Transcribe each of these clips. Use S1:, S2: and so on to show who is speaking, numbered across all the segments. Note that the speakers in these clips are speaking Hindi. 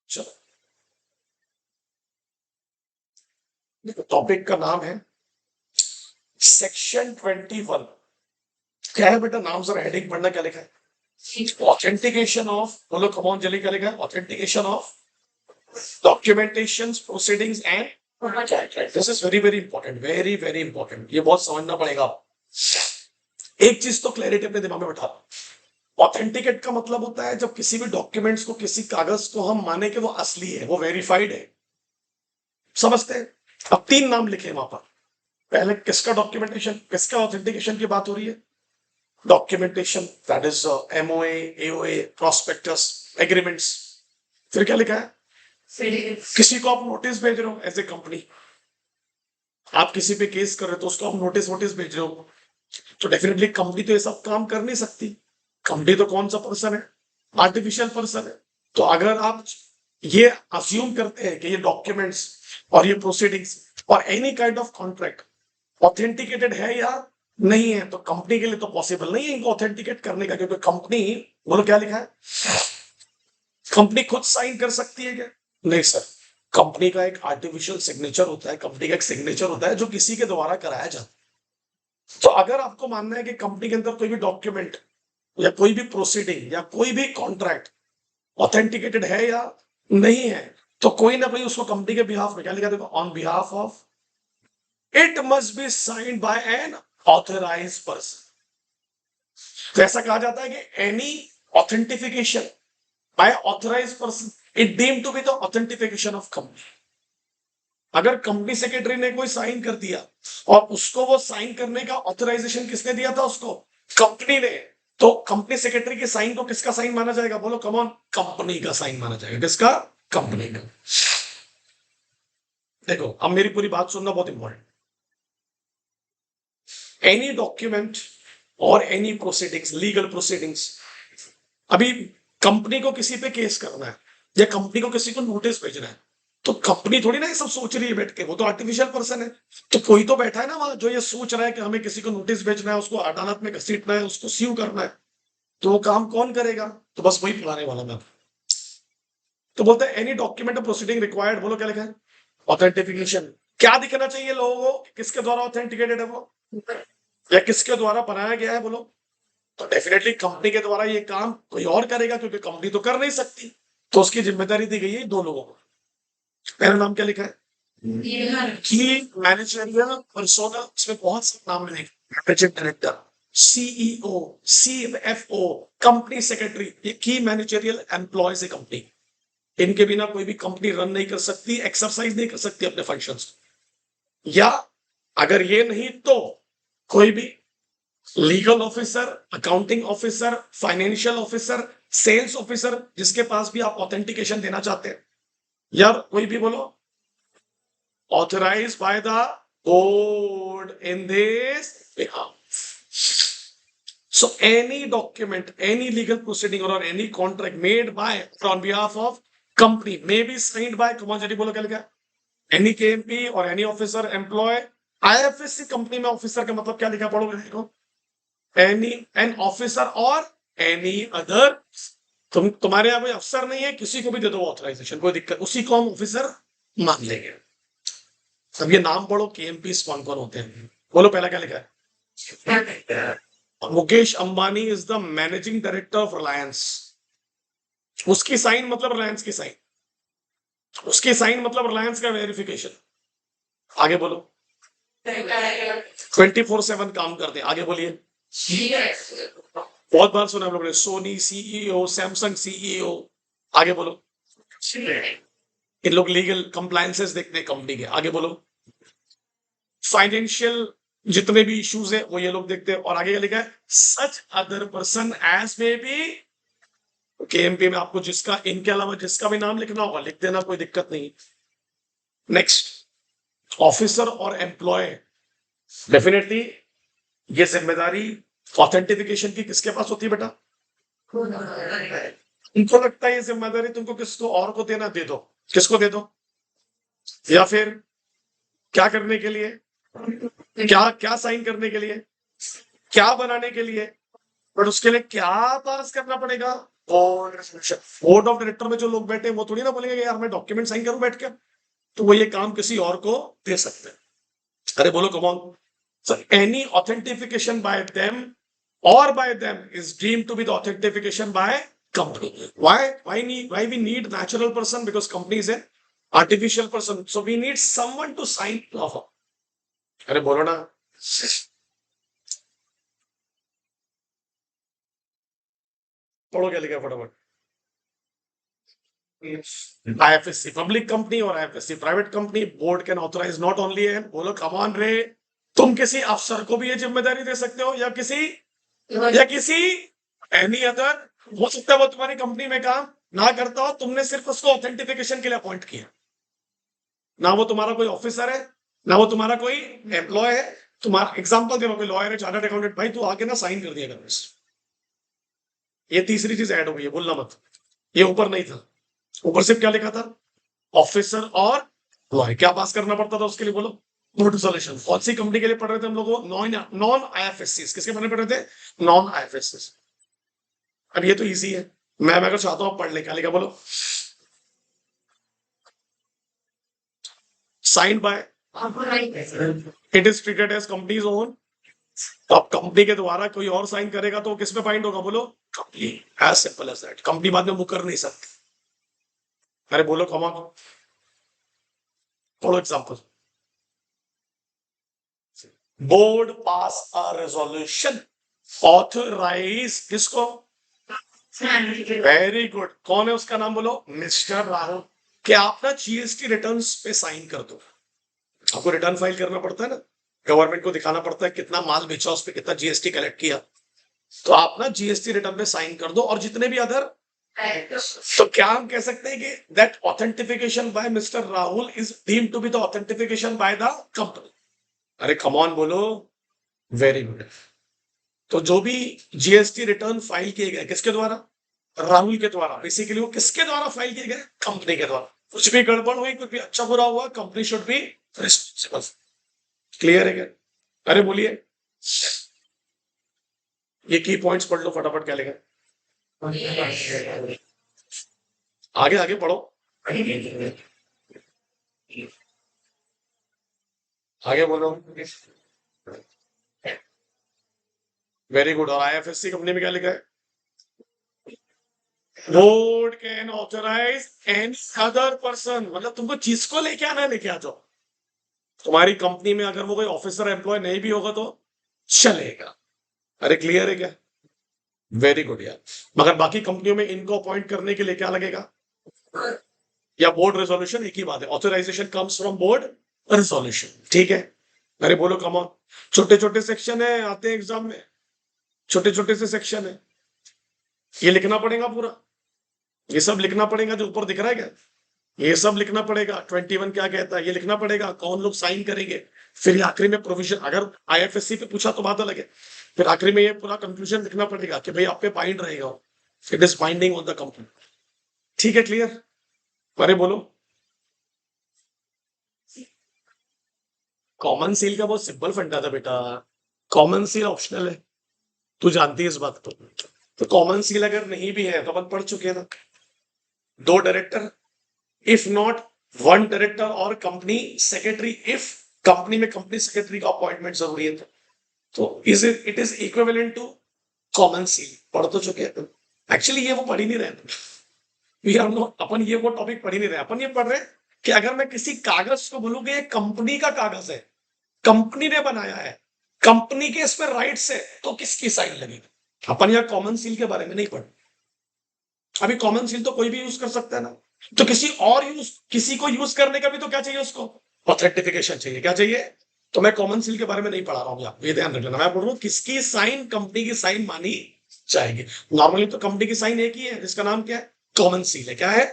S1: चलो, देखो टॉपिक का नाम है सेक्शन 21। क्या है बेटा? नाम जरा हेडिंग पढ़ना, क्या लिखा है? ऑथेंटिकेशन ऑफ, बोलो कमॉन जल्दी, क्या लिखा है? Authentication of documentation proceedings and, this is very very important, very very important. ये बहुत समझना पड़ेगा। एक चीज तो क्लैरिटी अपने दिमाग में बैठा, ऑथेंटिकेट का मतलब होता है जब किसी भी डॉक्यूमेंट्स को, किसी कागज को हम माने कि वो असली है, वो वेरीफाइड है। समझते हैं? अब 3 नाम लिखे वहां पर। पहले किसका डॉक्यूमेंटेशन, किसका ऑथेंटिकेशन की बात हो रही है? Documentation, that is MOA, AOA, prospectus, agreements. फिर क्या लिखा है? किसी को आप नोटिस भेज रहे हो एज ए कंपनी, आप किसी पे केस कर रहे हो तो उसको आप नोटिस वोटिस भेज रहे हो, तो डेफिनेटली कंपनी तो ये सब काम कर नहीं सकती। कंपनी तो कौन सा पर्सन है? आर्टिफिशियल पर्सन है। तो अगर आप ये अज्यूम करते हैं कि ये डॉक्यूमेंट्स और ये प्रोसीडिंग्स और any kind of contract authenticated है या नहीं है, तो कंपनी के लिए तो पॉसिबल नहीं है इनको ऑथेंटिकेट करने का, क्योंकि कंपनी, बोलो क्या लिखा है? कंपनी खुद साइन कर सकती है क्या? नहीं सर, कंपनी का एक आर्टिफिशियल सिग्नेचर होता है, कंपनी का एक सिग्नेचर होता है जो किसी के द्वारा कराया जाता है। तो अगर आपको मानना है कि कंपनी के अंदर कोई भी डॉक्यूमेंट या कोई भी प्रोसीडिंग या कोई भी कॉन्ट्रैक्ट ऑथेंटिकेटेड है या नहीं है, तो कोई ना कोई उसको कंपनी के बिहाफ में, क्या लिखा? देखो, on behalf of, it must be signed by an authorised person. तो ऐसा कहा जाता है कि any authentication by authorised person it deemed to be the authentification of company. अगर कंपनी सेक्रेटरी ने कोई साइन कर दिया और उसको वो साइन करने का ऑथराइजेशन किसने दिया था? उसको कंपनी ने। तो कंपनी सेक्रेटरी के साइन को किसका साइन माना जाएगा? बोलो कमॉन, कंपनी का साइन माना जाएगा। किसका? कंपनी का। देखो, अब मेरी पूरी बात सुनना बहुत इंपॉर्टेंट। एनी डॉक्यूमेंट और एनी प्रोसीडिंग्स, लीगल प्रोसीडिंग्स, अभी कंपनी को किसी पे केस करना है या कंपनी को किसी को नोटिस भेजना है, तो कंपनी थोड़ी ना ये सब सोच रही है बैठ के, वो तो आर्टिफिशियल पर्सन है। तो कोई तो बैठा है ना वहां जो ये सोच रहा है कि हमें किसी को नोटिस भेजना है, उसको अदालत में घसीटना है, उसको स्यू करना है। तो वो काम कौन करेगा? तो बस वही पढ़ाने वाला मैं। तो बोलते हैं एनी डॉक्यूमेंट प्रोसीडिंग रिक्वायर्ड, बोलो क्या लिखा है? ऑथेंटिफिकेशन। क्या दिखना चाहिए लोगों को? किसके द्वारा ऑथेंटिकेटेड है वो, या किसके द्वारा बनाया गया है? बोलो। तो डेफिनेटली कंपनी के द्वारा ये काम कोई और करेगा, क्योंकि कंपनी तो कर नहीं सकती। तो उसकी जिम्मेदारी दी गई है 2 लोगों को। पहला नाम क्या लिखा है? की मैनेजरियल पर्सोना। इसमें बहुत सारे नाम मिलेंगे, managing director, CEO, CFO, company secretary. ये की मैनेजरियल एम्प्लॉयज है कंपनी। इनके बिना कोई भी कंपनी रन नहीं कर सकती, एक्सरसाइज नहीं कर सकती अपने फंक्शंस। या अगर ये नहीं तो कोई भी legal officer, accounting officer, financial officer, sales officer, जिसके पास भी आप ऑथेंटिकेशन देना चाहते हैं, या कोई भी, बोलो, authorized by the board in this behalf. So any document, any legal proceeding or any contract made by or on behalf of company may be signed by, come on जल्दी बोलो क्या लिखा है? Any KMP or any officer employee, IFSC company में ऑफिसर का मतलब क्या लिखा? पढ़ो देखो, any an officer or any other। तुम्हारे यहाँ कोई अफसर नहीं है, किसी को भी दे दो ऑथराइजेशन, कोई दिक्कत, उसी को हम ऑफिसर मान लेंगे। अब ये नाम पढ़ो, केएमपी कौन कौन होते हैं? बोलो पहला क्या लिखा है? Mukesh Ambani is the managing director of Reliance. उसकी साइन मतलब रिलायंस की साइन, उसकी साइन मतलब रिलायंस का वेरिफिकेशन। आगे बोलो। 24/7 काम करते हैं। आगे बोलिए। बहुत बार सुना हम लोगों ने, सोनी सीईओ, सैमसंग सीईओ। आगे बोलो। इन लोग लीगल कंप्लायंसेस देखते हैं कंपनी के। आगे बोलो। फाइनेंशियल जितने भी इश्यूज है वो ये लोग देखते हैं। और आगे क्या लिखा है? Such other person as may be. KMP में आपको जिसका, इनके अलावा जिसका भी नाम लिखना होगा लिख देना, कोई दिक्कत नहीं। नेक्स्ट, ऑफिसर और एम्प्लॉय, डेफिनेटली ये जिम्मेदारी ऑथेंटिफिकेशन की किसके पास होती है बेटा? उनको लगता है ये जिम्मेदारी तुमको किसको और को देना, दे दो। किसको दे दो? या फिर क्या करने के लिए? क्या क्या साइन करने के लिए? क्या बनाने के लिए? बट उसके लिए क्या पास करना पड़ेगा? बोर्ड ऑफ डायरेक्टर में जो लोग बैठे हैं वो थोड़ी ना बोलेंगे यार मैं डॉक्यूमेंट साइन करूं बैठ के, तो वो ये काम किसी और को दे सकते हैं। अरे बोलो come on. So any authentication by them or by them is deemed to be the authentication by company. Why we need natural person? Because company is an artificial person. So we need someone to sign off. अरे बोलो ना। पढ़ो क्या लिखा फटाफट। IFSC पब्लिक कंपनी और IFSC private company board can authorise not only है, बोलो कम ऑन रे, तुम किसी अफसर को भी ये जिम्मेदारी दे सकते हो या किसी एनी अदर, हो सकता है वो तुम्हारी कंपनी में काम ना करता हो, तुमने सिर्फ उसको ऑथेंटिफिकेशन के लिए अपॉइंट किया, ना वो तुम्हारा कोई ऑफिसर है ना वो तुम्हारा कोई एम्प्लॉय है। तुम्हारा एग्जांपल दे रहा हूँ, कोई लॉयर है चार्टर्ड अकाउंटेंट, भाई तू आके ना साइन कर दिया कर बस। ये तीसरी चीज ऐड हो गई है, बोलना मत, ये ऊपर नहीं था। ऊपर सिर्फ क्या लिखा था, ऑफिसर और लॉयर, क्या पास करना पड़ता था उसके लिए बोलो, बोर्ड रिजोल्यूशन। कौन सी कंपनी के लिए पढ़ रहे थे हम लोग, नॉन IFSC, किसके बारे में पढ़ रहे थे, नॉन IFSC। अब ये तो इजी है, मैं अगर चाहता हूं पढ़ ले, क्या लिखा बोलो, sign by, it is treated as company's own. तो अब कंपनी के द्वारा कोई और साइन करेगा तो किस पे फाइंड होगा बोलो, company, as simple as that. Company बाद में मुकर नहीं सकती। अरे बोलो come on, for example board pass a resolution authorise किसको, वेरी गुड, कौन है उसका नाम बोलो, मिस्टर राहुल, कि आप ना GST रिटर्न्स पे साइन कर दो। आपको रिटर्न फाइल करना पड़ता है ना, गवर्नमेंट को दिखाना पड़ता है कितना माल बेचा, उस पर कितना GST कलेक्ट किया, तो आप ना GST रिटर्न पे साइन कर दो। और जितने भी अदर, तो क्या हम कह सकते हैं कि that authentication by mister Rahul is deemed to be the authentication by the company. अरे कम ऑन बोलो, वेरी गुड। तो जो भी GST रिटर्न फाइल किए गए किसके द्वारा, राहुल के द्वारा, बेसिकली वो किसके द्वारा फाइल किए गए, कंपनी के द्वारा। कुछ भी गड़बड़ हुई, कुछ भी अच्छा बुरा हुआ, company should be responsible. Clear है क्या, अरे बोलिए, ये की पॉइंट्स पढ़ लो फटाफट, क्या लिखा, आगे आगे पढ़ो, आगे बोलो, वेरी गुड। और IFSC कंपनी में क्या लिखा है, board can authorise any other person, मतलब तुमको जिसको लेके आना है लेके आ जाओ। तुम्हारी कंपनी में अगर वो कोई ऑफिसर एम्प्लॉय नहीं भी होगा तो चलेगा। अरे क्लियर है क्या, वेरी गुड यार। मगर बाकी कंपनियों में इनको अपॉइंट करने के लिए क्या लगेगा, या बोर्ड रेजोल्यूशन, एक ही बात है, authorisation comes from board resolution, ठीक है। अरे बोलो कम ऑन, छोटे छोटे सेक्शन है आते हैं एग्जाम में, छोटे छोटे से सेक्शन है, ये लिखना पड़ेगा पूरा, ये सब लिखना पड़ेगा जो ऊपर दिख रहा है क्या, ये सब लिखना पड़ेगा। 21 क्या कहता है ये लिखना पड़ेगा, कौन लोग साइन करेंगे, फिर आखिरी में प्रोविजन, अगर IFSC पे पूछा तो बात अलग है, फिर आखिरी में ये पूरा कंक्लूजन लिखना पड़ेगा कि भाई आप पे बाइंड रहेगा, it is binding on the company, ठीक है क्लियर। अरे बोलो, कॉमन सील का बहुत सिंपल फंडा था बेटा, कॉमन सील ऑप्शनल है, तू जानती है इस बात को। तो कॉमन सील अगर नहीं भी है तो अपन पढ़ चुके हैं ना, 2 डायरेक्टर, इफ नॉट 1 डायरेक्टर और कंपनी सेक्रेटरी, इफ कंपनी में कंपनी सेक्रेटरी का अपॉइंटमेंट जरूरी है तो it is equivalent to common seal. पढ़ तो चुके हैं एक्चुअली, ये वो पढ़ ही नहीं रहे, वी आर नॉट, अपन ये वो टॉपिक पढ़ ही नहीं रहे, अपन ये पढ़ रहे हैं कि अगर मैं किसी कागज को बोलूँ कि ये कंपनी का कागज है, कंपनी ने बनाया है, कंपनी के इस पर राइट्स है, तो किसकी साइन लगेगी। अपन यहाँ कॉमन सील के बारे में नहीं पढ़, अभी कॉमन सील तो कोई भी यूज कर सकता है ना, तो किसी को यूज करने का भी तो क्या चाहिए उसको, ऑथेंटिफिकेशन चाहिए, क्या चाहिए। तो मैं कॉमन सील के बारे में नहीं पढ़ा रहा हूँ, ये ध्यान रखना, मैं बोल रहा हूँ किसकी साइन, कंपनी की साइन मानी जाएगी। नॉर्मली तो कंपनी की साइन एक ही है जिसका नाम क्या है, कॉमन सील है। क्या है,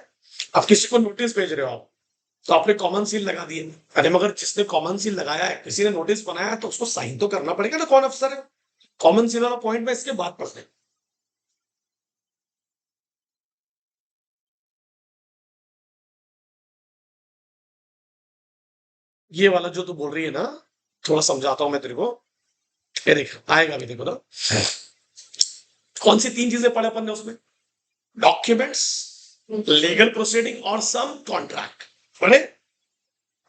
S1: आप किसी को नोटिस भेज रहे हो आप, तो आपने कॉमन सील लगा दिए, अरे मगर जिसने कॉमन सील लगाया है, किसी ने नोटिस बनाया है, तो उसको साइन तो करना पड़ेगा ना, कौन अफसर है। कॉमन सील वाला पॉइंट में इसके बाद पढ़ते हैं। ये वाला जो तू बोल रही है ना, थोड़ा समझाता हूं मैं तेरे को, ये देख आएगा भी, देखो ना, कौन सी 3 चीजें पढ़े अपन ने उसमें, डॉक्यूमेंट्स, लीगल प्रोसीडिंग और सम कॉन्ट्रैक्ट। बोले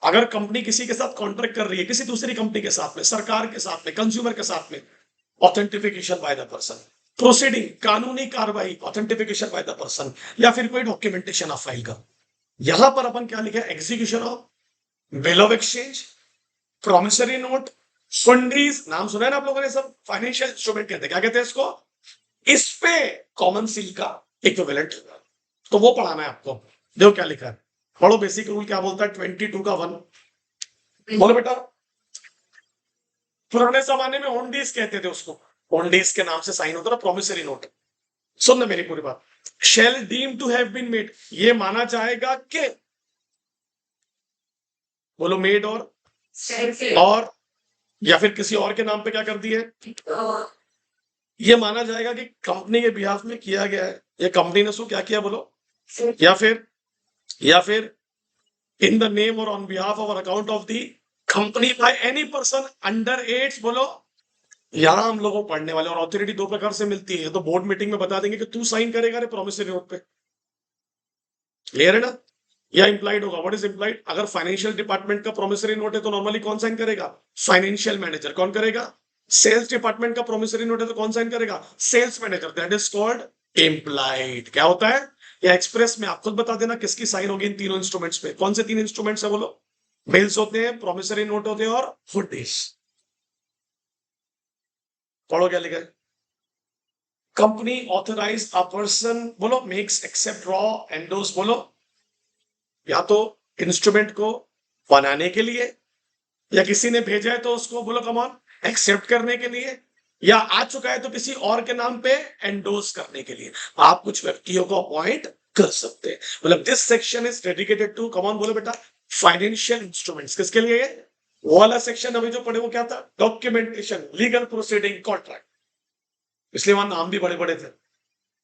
S1: अगर कंपनी किसी के साथ कॉन्ट्रैक्ट कर रही है, किसी दूसरी कंपनी के साथ में, सरकार के साथ में, कंज्यूमर के साथ में, authentication by the person, proceeding कानूनी कार्रवाई, ऑथेंटिफिकेशन बाय द पर्सन, या फिर कोई डॉक्यूमेंटेशन ऑफ फाइल का। यहां पर अपन क्या लिखा है, execution of bill of exchange, promissory note, फंडीज, नाम सुना है ना आप लोगों ने, सब फाइनेंशियल इंस्ट्रूमेंट कहते हैं। क्या कहते हैं इसको? इस पे कॉमन सील का इक्विवेलेंट, तो वो पढ़ाना है आपको। देखो क्या लिखा है, पढ़ो। बेसिक रूल क्या बोलता है 22 का 1, बोलो बेटा। पुराने जमाने में ओनडीज कहते थे उसको, ओनडीज के नाम से साइन होता था प्रोमिसरी नोट। सुनना मेरी पूरी बात। Shall deem to have been made, ये माना जाएगा कि, बोलो मेड और या फिर किसी और के नाम पे क्या कर दिए, ये माना जाएगा कि कंपनी के बिहाफ में किया गया है, ये कंपनी ने उसको क्या किया, बोलो। या फिर इन द नेम और on behalf of account of the company by any person under as, बोलो। यहां हम लोगों को पढ़ने वाले, और ऑथोरिटी दो प्रकार से मिलती है, तो बोर्ड मीटिंग में बता देंगे कि तू साइन करेगा रे प्रॉमिसरी नोट पे, क्लियर है ना? या इंप्लाइड होगा। What is implied? अगर फाइनेंशियल डिपार्टमेंट का प्रॉमिसरी नोट है तो नॉर्मली कौन साइन करेगा? Financial manager. कौन करेगा? सेल्स डिपार्टमेंट का प्रॉमिसरी नोट है तो कौन साइन करेगा? Sales manager. That is called implied. क्या होता है? या एक्सप्रेस में आप खुद बता देना किसकी साइन होगी इन तीनों इंस्ट्रूमेंट्स पे। कौन से तीन इंस्ट्रूमेंट्स है, बोलो? बिल्स होते हैं, प्रॉमिसरी नोट होते हैं और फुडीज। पढ़ो क्या लिखा है। कंपनी ऑथराइज अ पर्सन, बोलो, मेक्स एक्सेप्ट रॉ एंडोस, बोलो। या तो इंस्ट्रूमेंट को बनाने के लिए, या किसी ने भेजा है तो उसको, बोलो कम ऑन, एक्सेप्ट करने के लिए, या आ चुका है तो किसी और के नाम पे एंडोर्स करने के लिए आप कुछ व्यक्तियों को अपॉइंट कर सकते हैं। मतलब this section is dedicated to, come on बोलो बेटा, फाइनेंशियल इंस्ट्रूमेंट्स। किसके लिए है? वो वाला सेक्शन अभी जो पढ़े वो क्या था? Documentation, legal proceeding, contract. इसलिए वहां नाम भी बड़े बड़े थे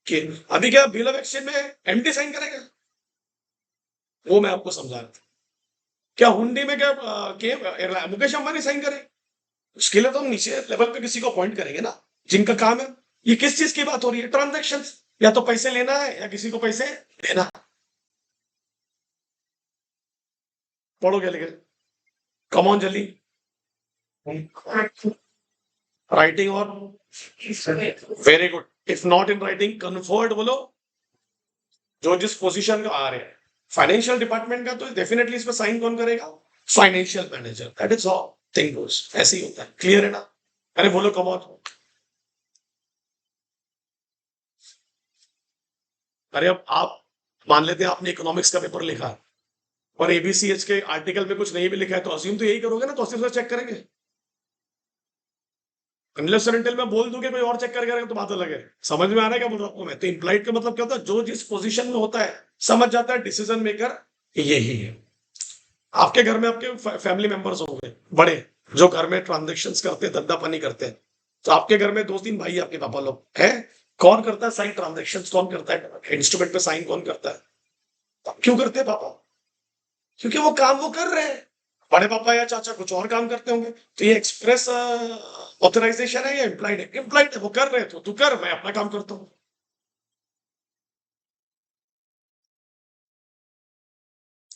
S1: कि अभी क्या बिल ऑफ एक्सचेंज में एमडी साइन करेगा, वो मैं आपको समझा रहा था। क्या हुंडी में क्या मुकेश अंबानी साइन करे? उसके लिए तो हम नीचे लेवल पे किसी को अपॉइंट करेंगे ना, जिनका काम है। ये किस चीज की बात हो रही है? ट्रांजैक्शन। या तो पैसे लेना है या किसी को पैसे देना। पढ़ो क्या लिखे, कम ऑन जल्दी। राइटिंग और very good. If not in writing conferred, बोलो। जो जिस पोजीशन का आ रहे हैं, फाइनेंशियल डिपार्टमेंट का, तो डेफिनेटली इस पर साइन कौन करेगा? Financial manager. That is how thing goes. ऐसे ही होता है, क्लियर है ना? अरे बोलो कम ऑन। अरे अब आप मान लेते हैं आपने इकोनॉमिक्स का पेपर लिखा और एबीसीएच के आर्टिकल में कुछ नहीं भी लिखा है, तो अज्यूम तो यही करोगे ना, तौसीफ सर चेक करेंगे। अनलेस और अनटिल मैं बोल दूं कि कोई और चेक करेगा तो बात अलग है। समझ में आ रहा है क्या बोल रहा हूं आपको मैं? तो इंप्लाइड का मतलब क्या होता है? जो जिस पोजीशन में होता है समझ जाता है डिसीजन मेकर यही है। आपके घर में आपके फैमिली मेंबर्स होंगे बड़े, जो घर में ट्रांजेक्शन करते हैं, धंधा पानी करते हैं। तो आपके घर में 2-3 भाई आपके पापा लोग हैं, कौन करता है साइन ट्रांजेक्शन? कौन करता है इंस्ट्रूमेंट पे साइन? कौन करता है? क्यों करते हैं पापा? क्योंकि वो काम वो कर रहे हैं। बड़े पापा या चाचा कुछ और काम करते होंगे। तो ये एक्सप्रेस ऑथराइजेशन है या इम्प्लाइड है? इम्प्लाइड है। वो कर रहे हैं तो तू कर, मैं अपना काम करता हूं।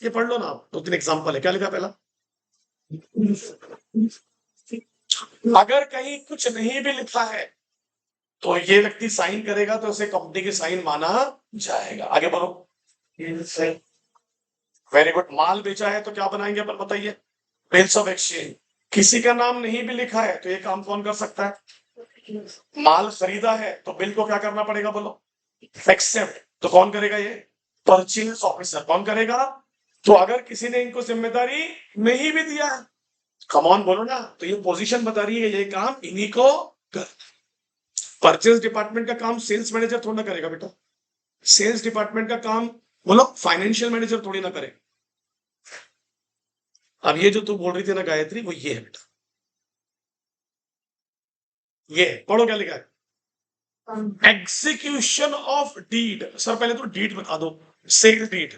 S1: ये पढ़ लो ना आप, 2-3 एग्जाम्पल है। क्या लिखा पहला? अगर कहीं कुछ नहीं भी लिखा है तो ये व्यक्ति साइन करेगा तो उसे कंपनी की साइन माना जाएगा। आगे बढ़ो। Very good. माल बेचा है तो क्या बनाएंगे अपन, बताइए? Bills of exchange. किसी का नाम नहीं भी लिखा है तो ये काम कौन कर सकता है? माल खरीदा है तो बिल को क्या करना पड़ेगा, बोलो? एक्सेप्ट। तो कौन करेगा ये? Purchase officer. कौन करेगा? तो अगर किसी ने इनको जिम्मेदारी नहीं भी दिया है, कमॉन बोलो ना, तो ये पोजीशन बता रही है ये काम इन्हीं को कर। परचेज डिपार्टमेंट का काम सेल्स मैनेजर थोड़ा ना करेगा बेटा। सेल्स डिपार्टमेंट का काम, बोलो, फाइनेंशियल मैनेजर थोड़ी ना करे। अब ये जो तू बोल रही थी ना गायत्री, वो ये है बेटा। ये पढ़ो क्या लिखा है। Execution of deed. सर पहले तो डीड बता दो। सेल डीड,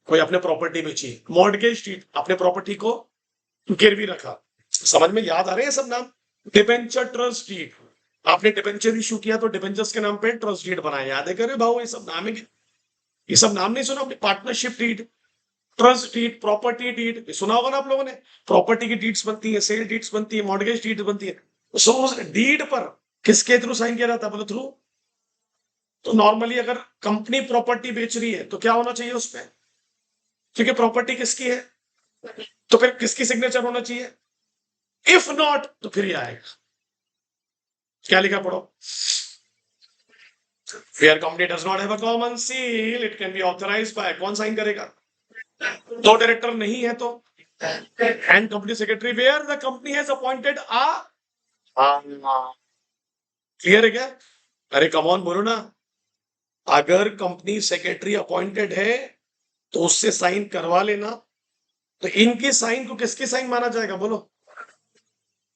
S1: कोई अपने प्रॉपर्टी बेची। मॉर्गेज डीड, अपने प्रॉपर्टी को गिरवी रखा। समझ में याद आ रहे हैं सब नाम? डिबेंचर ट्रस्ट डीड, आपने डिबेंचर इशू किया तो डिबेंचर्स के नाम पे ट्रस्ट डीड बनाया, याद है? करे भाऊ, ये सब नाम है, ये सब नाम नहीं सुना आपने? Partnership deed, trust deed, property deed, सुना होगा ना आप लोगों ने? प्रॉपर्टी की डीड्स बनती है, सेल डीड्स बनती है, मॉर्गेज डीड बनती है। सो उस डीड पर किसके थ्रू साइन किया जाता है? बोलो थ्रू। तो नॉर्मली अगर कंपनी प्रॉपर्टी बेच रही है तो क्या होना चाहिए उसमें? क्योंकि प्रॉपर्टी किसकी है, तो फिर किसकी सिग्नेचर होना चाहिए? इफ नॉट तो फिर ये आएगा, क्या लिखा पढ़ो। Where company does not have a common seal, it can be authorized by, कौन साइन करेगा? दो डायरेक्टर नहीं है तो and company secretary, where the company has appointed ah, clear है क्या? अरे कम ऑन बोलो ना, अगर कंपनी सेक्रेटरी अपॉइंटेड है तो उससे साइन करवा लेना। तो इनकी साइन को किसकी साइन माना जाएगा? बोलो।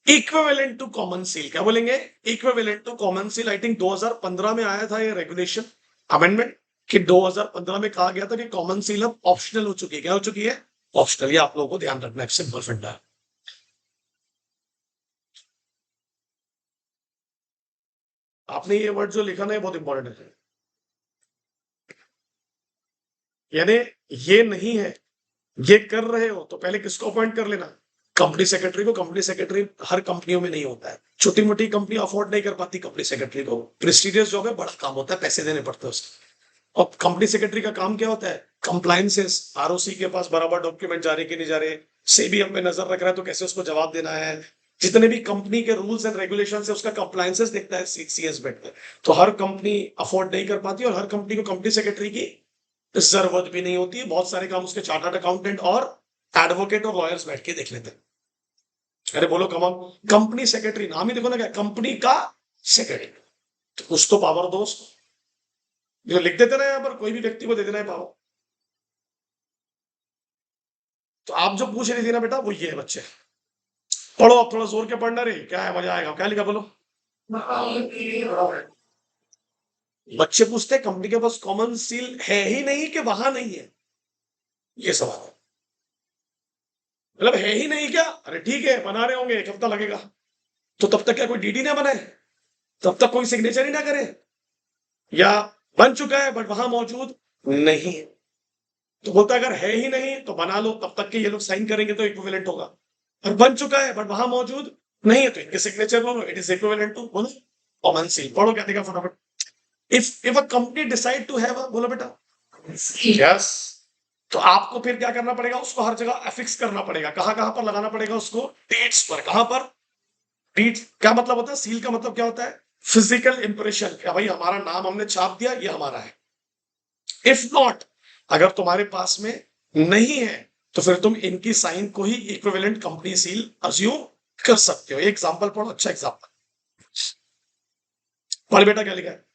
S1: इक्विवेलेंट टू कॉमन सील, क्या बोलेंगे? Equivalent to common seal. I think 2015 में आया था ये रेगुलेशन अमेंडमेंट, कि 2015 में कहा गया था कि कॉमन सील अब ऑप्शनल हो चुकी है। क्या हो चुकी है? ऑप्शनल। ये आप लोगों को ध्यान रखना है, सिंपल फंडा है। आपने ये वर्ड जो लिखा ना, ये बहुत इंपॉर्टेंट है। यानी ये नहीं है, ये कर रहे हो तो पहले किसको अपॉइंट कर लेना? कंपनी सेक्रेटरी को। कंपनी सेक्रेटरी हर कंपनियों में नहीं होता है, छोटी मोटी कंपनी अफोर्ड नहीं कर पाती कंपनी सेक्रेटरी को, प्रेस्टीजियस जॉब है, बड़ा काम होता है, पैसे देने पड़ते हैं उसके। और कंपनी सेक्रेटरी का काम क्या होता है? कंप्लायंसेस, आरओसी के पास बराबर डॉक्यूमेंट जा रहे कि नहीं जा रहे, सेबी हम पे नजर रख रहा है तो कैसे उसको जवाब देना है, जितने भी कंपनी के रूल्स एंड रेगुलेशंस है उसका कंप्लायंसेस देखता है सीएस बैठ कर। तो हर कंपनी अफोर्ड नहीं कर पाती और हर कंपनी को कंपनी सेक्रेटरी की जरूरत भी नहीं होती है। बहुत सारे काम उसके चार्टर्ड अकाउंटेंट और एडवोकेट और लॉयर्स बैठ के देख लेते हैं। अरे बोलो कमान, कंपनी सेक्रेटरी नाम ही देखो ना, क्या कंपनी का सेक्रेटरी, तो कुछ तो पावर दो उसको। जो लिख देते ना यहाँ पर, कोई भी व्यक्ति को दे देना है पावर। तो आप जो पूछ रही थी ना बेटा, वो ये है बच्चे। पढ़ो अब थोड़ा जोर के पढ़ना रे, क्या है, मजा आएगा। क्या लिखा बोलो? बच्चे पूछते हैं कंपनी के पास कॉमन सील है ही नहीं कि वहां नहीं है, ये सवाल है। मतलब है ही नहीं क्या? अरे ठीक है, बना रहे होंगे, एक हफ्ता लगेगा। तो तब तक क्या कोई डीडी ना बनाए? तब तक कोई सिग्नेचर ही ना करे? या बन चुका है बट वहां मौजूद नहीं है? तो बोलता अगर है ही नहीं तो बना लो, तब तक के ये लोग साइन करेंगे तो इक्विवेलेंट होगा। और बन चुका है बट वहां मौजूद नहीं है तो इनके सिग्नेचर बोलो, इट इज इक्विवेलेंट टू, बोलो कॉमन सील। पढ़ो क्या देखा फटाफट। If a company decide to have, बोलो बेटा, यस, तो आपको फिर क्या करना पड़ेगा? उसको हर जगह अफिक्स करना पड़ेगा। कहां कहां पर लगाना पड़ेगा उसको? डेट्स पर। कहां पर? डेट क्या मतलब होता है? सील का मतलब क्या होता है? फिजिकल इंप्रेशन, क्या भाई हमारा नाम हमने छाप दिया, ये हमारा है। इफ नॉट, अगर तुम्हारे पास में नहीं है तो फिर तुम इनकी साइन को ही इक्विवेलेंट कंपनी सील अज्यूम कर सकते हो। एग्जांपल पढ़ो, अच्छा एग्जांपल पढ़ बेटा, क्या लिखा है?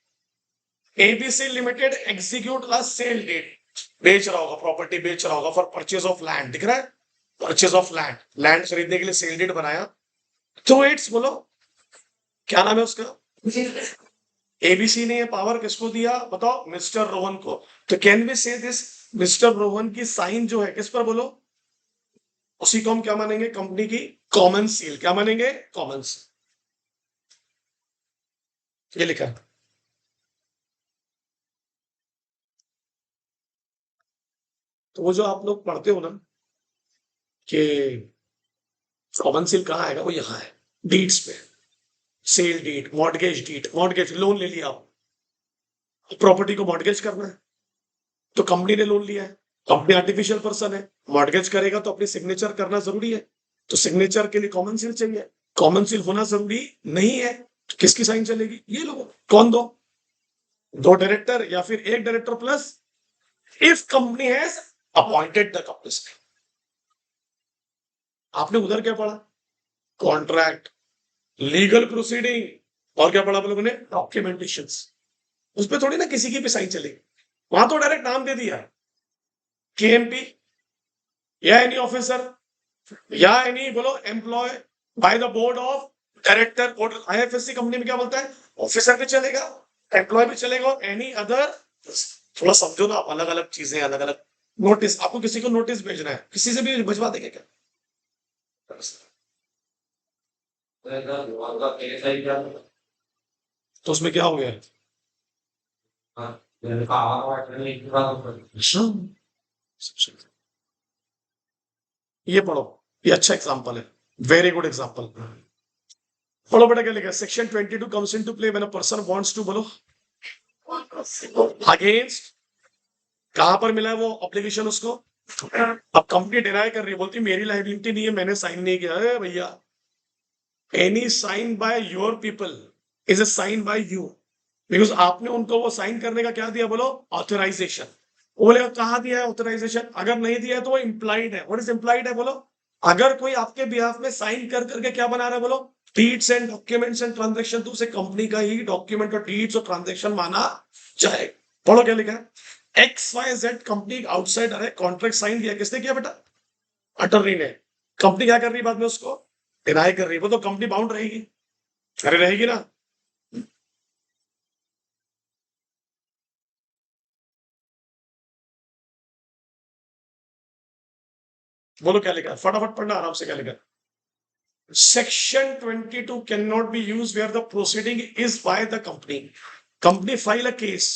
S1: ABC limited execute a sale deed, बेच रहा होगा, प्रॉपर्टी बेच रहा होगा, फॉर परचेज ऑफ लैंड, दिख रहा है? परचेज ऑफ लैंड, लैंड खरीदने के लिए सेल डेट बनाया। थ्रू इट्स, बोलो क्या नाम है उसका? एबीसी ने ये पावर किसको दिया बताओ? मिस्टर रोहन को। तो कैन वी से दिस, मिस्टर रोहन की साइन जो है किस पर? बोलो। उसी को हम क्या मानेंगे? कंपनी की कॉमन सील। क्या मानेंगे? Common seal. ये लिखा है। तो वो जो आप लोग पढ़ते हो ना कि कॉमन सील कहाँ आएगा, वो यहाँ है, डीड्स पे। Sale deed, mortgage deed, mortgage loan ले लिया, प्रॉपर्टी को मॉर्गेज करना है तो कंपनी ने लोन लिया है, कंपनी आर्टिफिशियल पर्सन है, मॉर्गेज करेगा तो अपनी सिग्नेचर करना जरूरी है, तो सिग्नेचर के लिए कॉमन सील चाहिए। कॉमन सील होना जरूरी नहीं है तो किसकी साइन चलेगी? ये लोग। कौन दो? दो डायरेक्टर या फिर एक director plus, if company has appointed the company. आपने उधर क्या पढ़ा? कॉन्ट्रैक्ट, लीगल प्रोसीडिंग, और क्या पढ़ा आप लोगों ने? डॉक्यूमेंटेशन। उस पर थोड़ी ना किसी की भी साइन चलेगी, वहां तो डायरेक्ट नाम दे दिया, केएमपी या एनी ऑफिसर या एनी, बोलो, employ by the board of director. Board IFSC company में क्या बोलता है? ऑफिसर भी चलेगा, एम्प्लॉय भी चलेगा, एनी अदर। थोड़ा समझो ना, अलग अलग चीजें, अलग अलग। नोटिस, आपको किसी को नोटिस भेजना है, किसी से भी भिजवा देंगे क्या? तो उसमें क्या हो गया? ये पढ़ो, ये अच्छा एग्जांपल है, वेरी गुड एग्जांपल। पढ़ो बेटा क्या लिखा है, section 22 comes into play when a person wants to, बोलो, अगेंस्ट, कहां पर मिला है वो ऑब्लिगेशन उसको? अब कंपनी डिनाई कर रही है, बोलती मेरी लाइबिलिटी नहीं है, मैंने साइन नहीं किया है भैया। Any sign by your people is a sign by you, because आपने उनको वो साइन करने का क्या दिया, बोलो, ऑथराइजेशन। वो बोलेगा कहाँ दिया है ऑथराइजेशन, अगर नहीं दिया है तो वो इंप्लाइड है। व्हाट इज इंप्लाइड है, बोलो, अगर कोई आपके बिहाफ में साइन कर करके क्या बना रहा है, बोलो, deeds and documents and transaction, तो उसे कंपनी का ही डॉक्यूमेंट और डीड्स और ट्रांजेक्शन माना जाए। पढ़ो क्या लिखा है, X Y Z company outside है, कॉन्ट्रैक्ट साइन किया, किसने किया बेटा? अटर्नी ने। कंपनी क्या कर रही है बाद में, उसको डिनाई कर रही है, वो तो कंपनी बाउंड रहेगी, अरे रहेगी ना। बोलो क्या लिखा है, फटाफट पढ़ना आराम से, क्या लिखा है? Section 22 can not be use where the proceeding is by the company. Company file a case,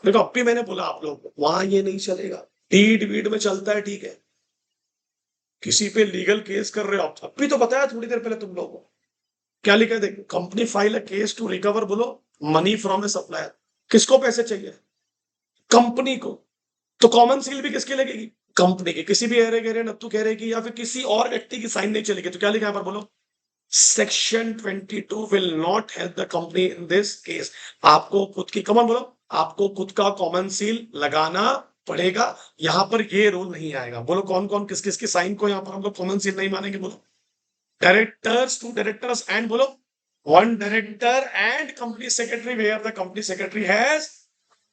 S1: देखो अब भी मैंने बोला आप लोग वहां ये नहीं चलेगा, डीड वीड में चलता है, ठीक है, किसी पे लीगल केस कर रहे हो आप, अब भी तो बताया थोड़ी देर पहले तुम लोगों को, क्या लिखा है देखो, company file a case to recover, बोलो, मनी फ्रॉम ए सप्लायर। किसको पैसे चाहिए? कंपनी को। तो कॉमन सील भी किसकी लगेगी? कंपनी की। किसी भी एरे गेरे नत्थु कह रहे की या फिर किसी और व्यक्ति की साइन नहीं चलेगी, तो क्या लिखा है पर, बोलो, section 22 will not help the company in this case. आपको खुद की, कमन बोलो, आपको खुद का कॉमन सील लगाना पड़ेगा, यहां पर ये रूल नहीं आएगा। बोलो कौन कौन किस किस की साइन को यहां पर हम लोग कॉमन सील नहीं मानेंगे, बोलो, डायरेक्टर्स, टू डायरेक्टर्स एंड, बोलो, one director and company secretary where the company secretary has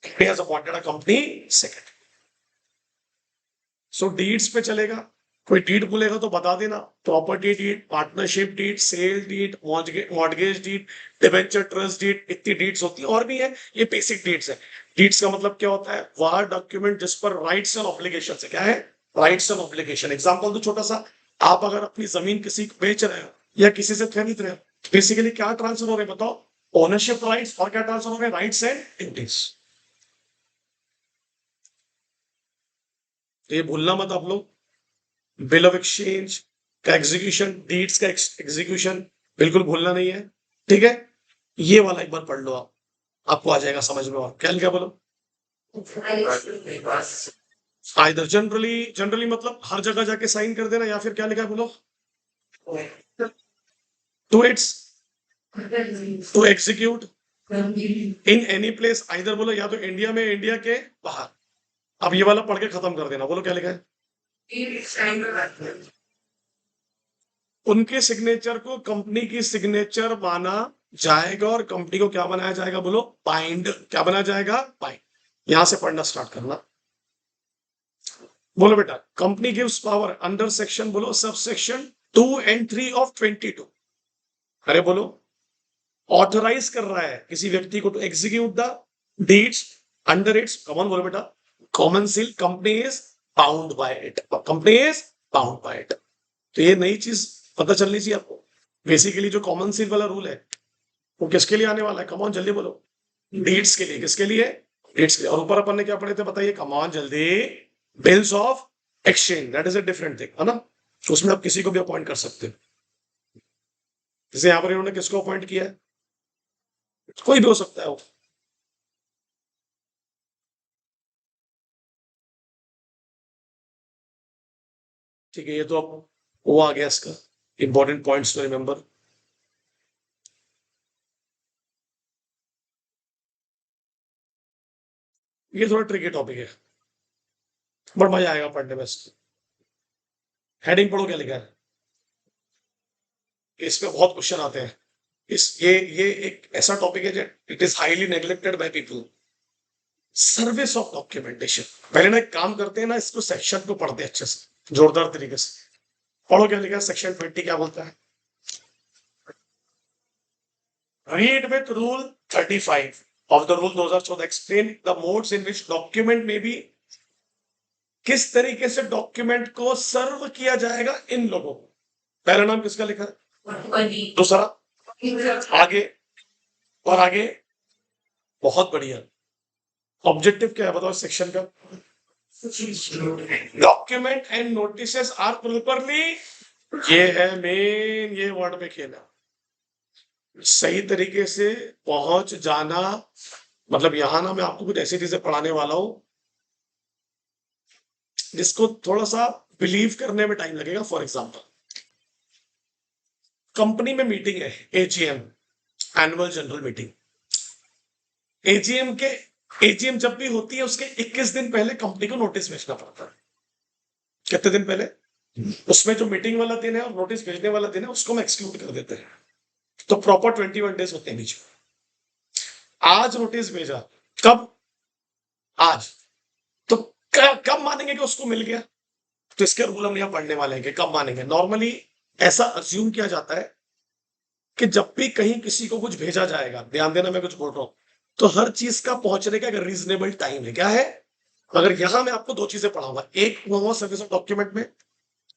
S1: appointed a company secretary. So deeds पे चलेगा, कोई डीड बोलेगा तो बता देना, property deed, partnership deed, sale deed, mortgage deed, debenture trust deed, इतनी डीड्स होती है, और भी है, ये बेसिक डीड्स है। डीड्स का मतलब क्या होता है, वह डॉक्यूमेंट जिस पर राइट्स एंड ऑब्लिगेशन है, क्या है, राइट्स एंड ऑब्लिगेशन। एग्जांपल तो छोटा सा, आप अगर अपनी जमीन किसी को बेच रहे हो या किसी से खरीद रहे हो, बेसिकली क्या ट्रांसफर हो रहे बताओ, ओनरशिप राइट्स, और क्या ट्रांसफर हो रहे, राइट्स एंड ड्यूटीज। तो ये भूलना मत आप लोग, बिल ऑफ एक्सचेंज का एग्जीक्यूशन, डीड्स का एग्जीक्यूशन बिल्कुल भूलना नहीं है, ठीक है। ये वाला एक बार पढ़ लो आप, आपको आ जाएगा समझ में। और क्या लिखा, बोलो, आइदर, जनरली, जनरली मतलब हर जगह जाके साइन कर देना, या फिर क्या लिखा है, बोलो, to its, to execute in any place, either, बोलो, या तो इंडिया में, इंडिया के बाहर। अब ये वाला पढ़ के खत्म कर देना, बोलो क्या लिखा है, उनके सिग्नेचर को कंपनी की सिग्नेचर माना जाएगा और कंपनी को क्या बनाया जाएगा, बोलो, बाइंड, क्या बनाया जाएगा, बाइंड। यहां से पढ़ना स्टार्ट करना। बोलो बेटा, company gives power under section, बोलो, सब सेक्शन 2 and 3 ऑफ 22। अरे बोलो, ऑथराइज कर रहा है किसी व्यक्ति को to execute the deeds under its, common, बोलो बेटा, common seal, company is bound by it, company is bound by it. तो ये नई चीज पता चलनी चाहिए आपको। बेसिकली जो कॉमन सील वाला रूल है वो किसके लिए आने वाला है, कमॉन जल्दी बोलो, डीड्स के लिए। किसके लिए, डीड्स के लिए। और ऊपर अपन ने क्या पढ़े थे बताइए, कमॉन जल्दी, bills of exchange, that is a different thing, है ना। उसमें आप किसी को भी अपॉइंट कर सकते हो, जैसे यहां पर इन्होंने किसको अपॉइंट किया है, कोई भी हो सकता है वो। ठीक है, ये तो अब वो आ गया इसका इंपॉर्टेंट पॉइंट्स टू रिमेंबर। ये थोड़ा ट्रिकी टॉपिक है, बट मजा आएगा पढ़ने में इसको। हेडिंग पढ़ो क्या लिखा है, इसमें बहुत क्वेश्चन आते हैं। इस ये एक ऐसा टॉपिक है, it is highly neglected by people. Service of documentation, पहले ना एक काम करते हैं ना, इसको सेक्शन को पढ़ते हैं अच्छे से, जोरदार तरीके से। पढ़ो क्या लिखा है, सेक्शन 20 क्या बोलता है, read with rule 35 of the rule 2014 explain the modes in which document में भी, किस तरीके से डॉक्यूमेंट को सर्व किया जाएगा इन लोगों को। पहला नाम किसका लिखा है, दूसरा, आगे, और आगे बहुत बढ़िया। ऑब्जेक्टिव क्या है बताओ सेक्शन का? Document and notices are properly, ये है मेन, ये वर्ड में खेला, सही तरीके से पहुंच जाना। मतलब यहां ना मैं आपको कुछ ऐसी चीजें पढ़ाने वाला हूं जिसको थोड़ा सा बिलीव करने में टाइम लगेगा। फॉर एग्जाम्पल, कंपनी में मीटिंग है, AGM, annual general meeting. AGM के एजीएम जब भी होती है उसके 21 दिन पहले कंपनी को नोटिस भेजना पड़ता है। कितने दिन पहले? उसमें जो मीटिंग वाला दिन है और नोटिस भेजने वाला दिन है उसको हम एक्सक्लूड कर देते हैं, तो प्रॉपर 21 डेज होते हैं बीच में। आज नोटिस भेजा, कब? आज। तो कब मानेंगे कि उसको मिल गया? तो इसके रूल हम यहाँ पढ़ने वाले हैं कि कब मानेंगे। नॉर्मली ऐसा अज्यूम किया जाता है कि जब भी कहीं किसी को कुछ भेजा जाएगा, ध्यान देना मैं कुछ बोल रहा हूं, तो हर चीज का पहुंचने का एक रीजनेबल टाइम है। क्या है? अगर यहां मैं आपको दो चीजें पढ़ाऊंगा, एक वो सर्विस ऑफ डॉक्यूमेंट में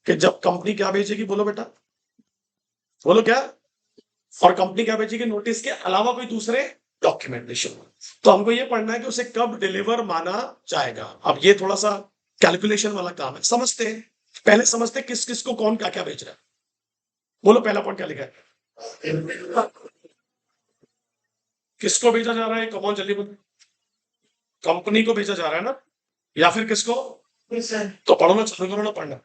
S1: कि जब कंपनी क्या भेजेगी, बोलो बेटा, बोलो क्या, और कंपनी क्या भेजेगी नोटिस के अलावा कोई दूसरे डॉक्यूमेंटेशन। तो हमको ये पढ़ना है कि उसे कब डिलीवर माना जाएगा। अब ये थोड़ा सा कैलकुलेशन वाला काम है, समझते हैं। पहले समझते हैं किस किस को कौन क्या क्या भेज रहा है। बोलो पहला पॉइंट क्या लिखा है, किसको भेजा जा रहा है? कमॉन जल्दी बोलो। कंपनी को भेजा जा रहा है ना, या फिर किसको? तो पढ़ो ना, चालू करो ना पढ़ना,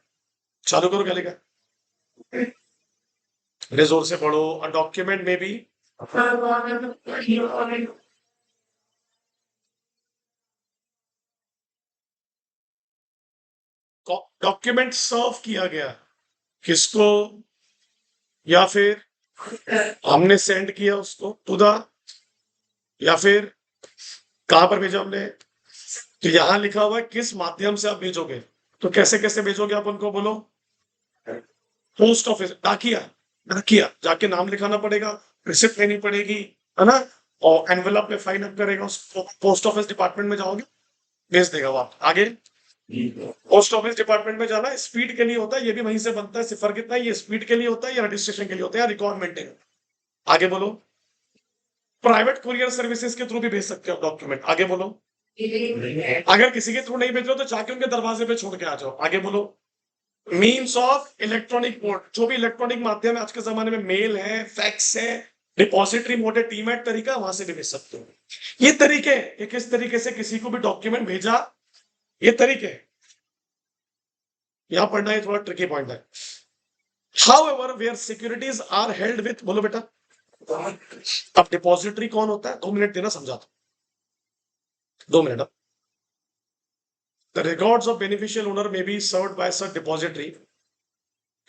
S1: चालू करो, क्या लिखा है? अरे जोर से पढ़ो। और डॉक्यूमेंट में भी डॉक्यूमेंट सर्व किया गया किसको, या फिर हमने सेंड किया उसको टू द, या फिर कहां पर भेजा हमने? तो यहां लिखा हुआ है किस माध्यम से आप भेजोगे। तो कैसे कैसे भेजोगे आप उनको, बोलो? पोस्ट ऑफिस, डाकिया। डाकिया जाके नाम लिखाना पड़ेगा, रिसिप्ट लेनी पड़ेगी, है ना, और एनवेलप में फाइन अप करेगा, पोस्ट ऑफिस डिपार्टमेंट में जाओगे, भेज देगा वो आप आगे। पोस्ट ऑफिस डिपार्टमेंट में जाना स्पीड के लिए होता है, ये भी वहीं से बनता है। सिफर कितना है, ये स्पीड के लिए होता है या रजिस्ट्रेशन के लिए होता है या रिकॉर्ड मेंटेन। आगे बोलो। प्राइवेट कुरियर सर्विसेज के थ्रू भी भेज सकते हो डॉक्यूमेंट। आगे बोलो। अगर किसी के थ्रू नहीं भेज रहे हो तो जाके उनके दरवाजे पे छोड़ के आ जाओ। आगे बोलो। मीन्स ऑफ इलेक्ट्रॉनिक मोड, जो भी इलेक्ट्रॉनिक माध्यम है आज के जमाने में, मेल है, फैक्स है, डिपॉजिटरी मोड है, टीमैट तरीका, वहां से भी भेज सकते हो। ये तरीके कि किस तरीके से किसी को भी डॉक्यूमेंट भेजा, ये तरीके। यहां पढ़ना है, थोड़ा ट्रिकी पॉइंट है। However, where securities are held with, बोलो बेटा। अब डिपॉजिटरी कौन होता है? 2 मिनट देना, समझाता, 2 minute. The records of beneficial owner may be served by such depository।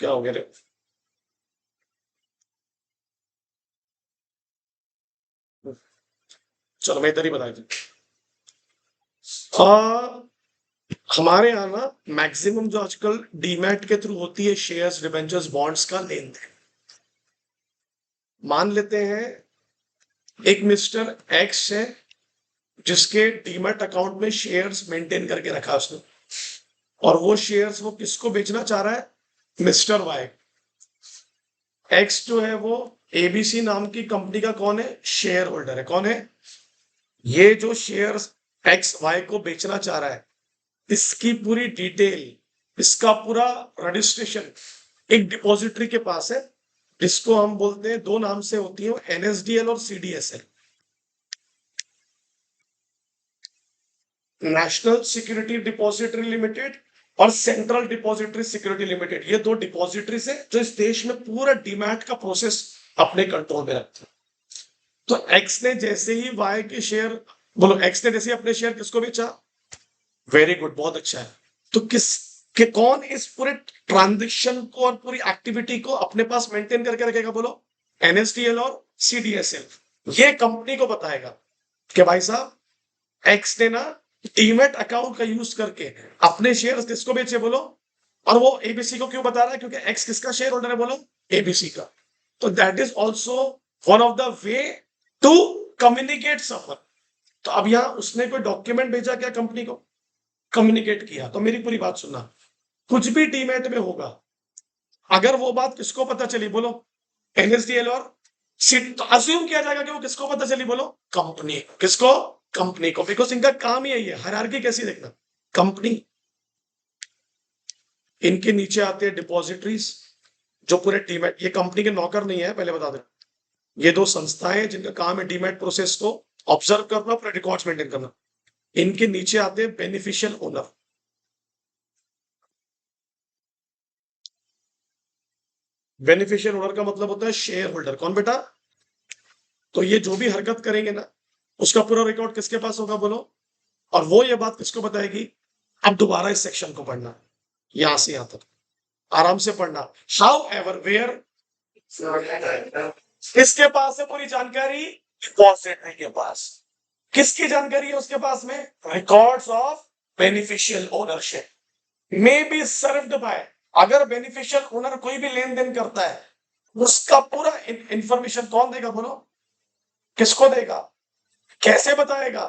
S1: क्या हो गया रे? चलो मैं इधर ही बता दूं। हमारे यहाँ ना मैक्सिमम जो आजकल डीमैट के थ्रू होती है शेयर्स, डिबेंचर्स, बॉन्ड्स का लेन देन, मान लेते हैं एक मिस्टर एक्स है जिसके डीमैट अकाउंट में शेयर्स मेंटेन करके रखा उसने, और वो शेयर्स वो किसको बेचना चाह रहा है? Mister Y. एक्स जो है वो एबीसी नाम की कंपनी का कौन है? शेयर होल्डर है। कौन है? ये जो शेयर्स एक्स वाई को बेचना चाह रहा है, इसकी पूरी डिटेल, इसका पूरा रजिस्ट्रेशन एक डिपॉजिटरी के पास है, जिसको हम बोलते हैं, दो नाम से होती है, एनएसडीएल और CDSL, national security depository limited और सेंट्रल डिपॉजिटरी सिक्योरिटी लिमिटेड। ये दो डिपॉजिटरीज है जो इस देश में पूरा डीमैट का प्रोसेस अपने कंट्रोल में रखते हैं। तो एक्स ने जैसे ही वाई के शेयर, बोलो, एक्स ने जैसे ही अपने शेयर किसको बेचा? वेरी गुड, बहुत अच्छा है। तो कौन इस पूरे ट्रांजेक्शन को और पूरी एक्टिविटी को अपने पास मेंटेन करके रखेगा? बोलो, एनएसडीएल और सीडीएसएल। ये कंपनी को बताएगा कि भाई साहब एक्स ने ना डीमैट अकाउंट का यूज करके अपने शेयर किसको बेचे, बोलो। और वो एबीसी को क्यों बता रहा है? क्योंकि एक्स किसका शेयर होल्डर है, बोलो? एबीसी का। तो that is also one of the way to communicate someone. तो अब यहां उसने कोई डॉक्यूमेंट भेजा क्या कंपनी को? कम्युनिकेट किया। तो मेरी पूरी बात सुनना, कुछ भी डीमैट में होगा, अगर वो बात किसको पता चली, बोलो? एनएसडीएल और तो अज्यूम किया जाएगा कि वो किसको पता चली, बोलो कंपनी, किसको, कंपनी को, बिकॉज इनका काम ही यही है। हायरार्की कैसी देखना, कंपनी, इनके नीचे आते हैं डिपॉजिटरीज, जो पूरे डीमैट, ये कंपनी के नौकर नहीं है, पहले बता दें, ये दो संस्थाएं जिनका काम है डीमैट प्रोसेस को ऑब्जर्व करना, अपने रिकॉर्ड्स मेंटेन करना। इनके नीचे आते हैं बेनिफिशियल ओनर। बेनिफिशियल ओनर का मतलब होता है शेयर होल्डर, कौन बेटा? तो ये जो भी हरकत करेंगे ना, उसका पूरा रिकॉर्ड किसके पास होगा, बोलो? और वो ये बात किसको बताएगी? अब दोबारा इस सेक्शन को पढ़ना, यहां से यहां तक आराम से पढ़ना। हाउ एवर वेयर, किसके पास है पूरी जानकारी? डिपॉजिटरी के पास। किसकी जानकारी है उसके पास में? Records of beneficial ownership may be served by, अगर बेनिफिशियल ओनर कोई भी लेन देन करता है, उसका पूरा इंफॉर्मेशन कौन देगा, बोलो? किसको देगा? कैसे बताएगा?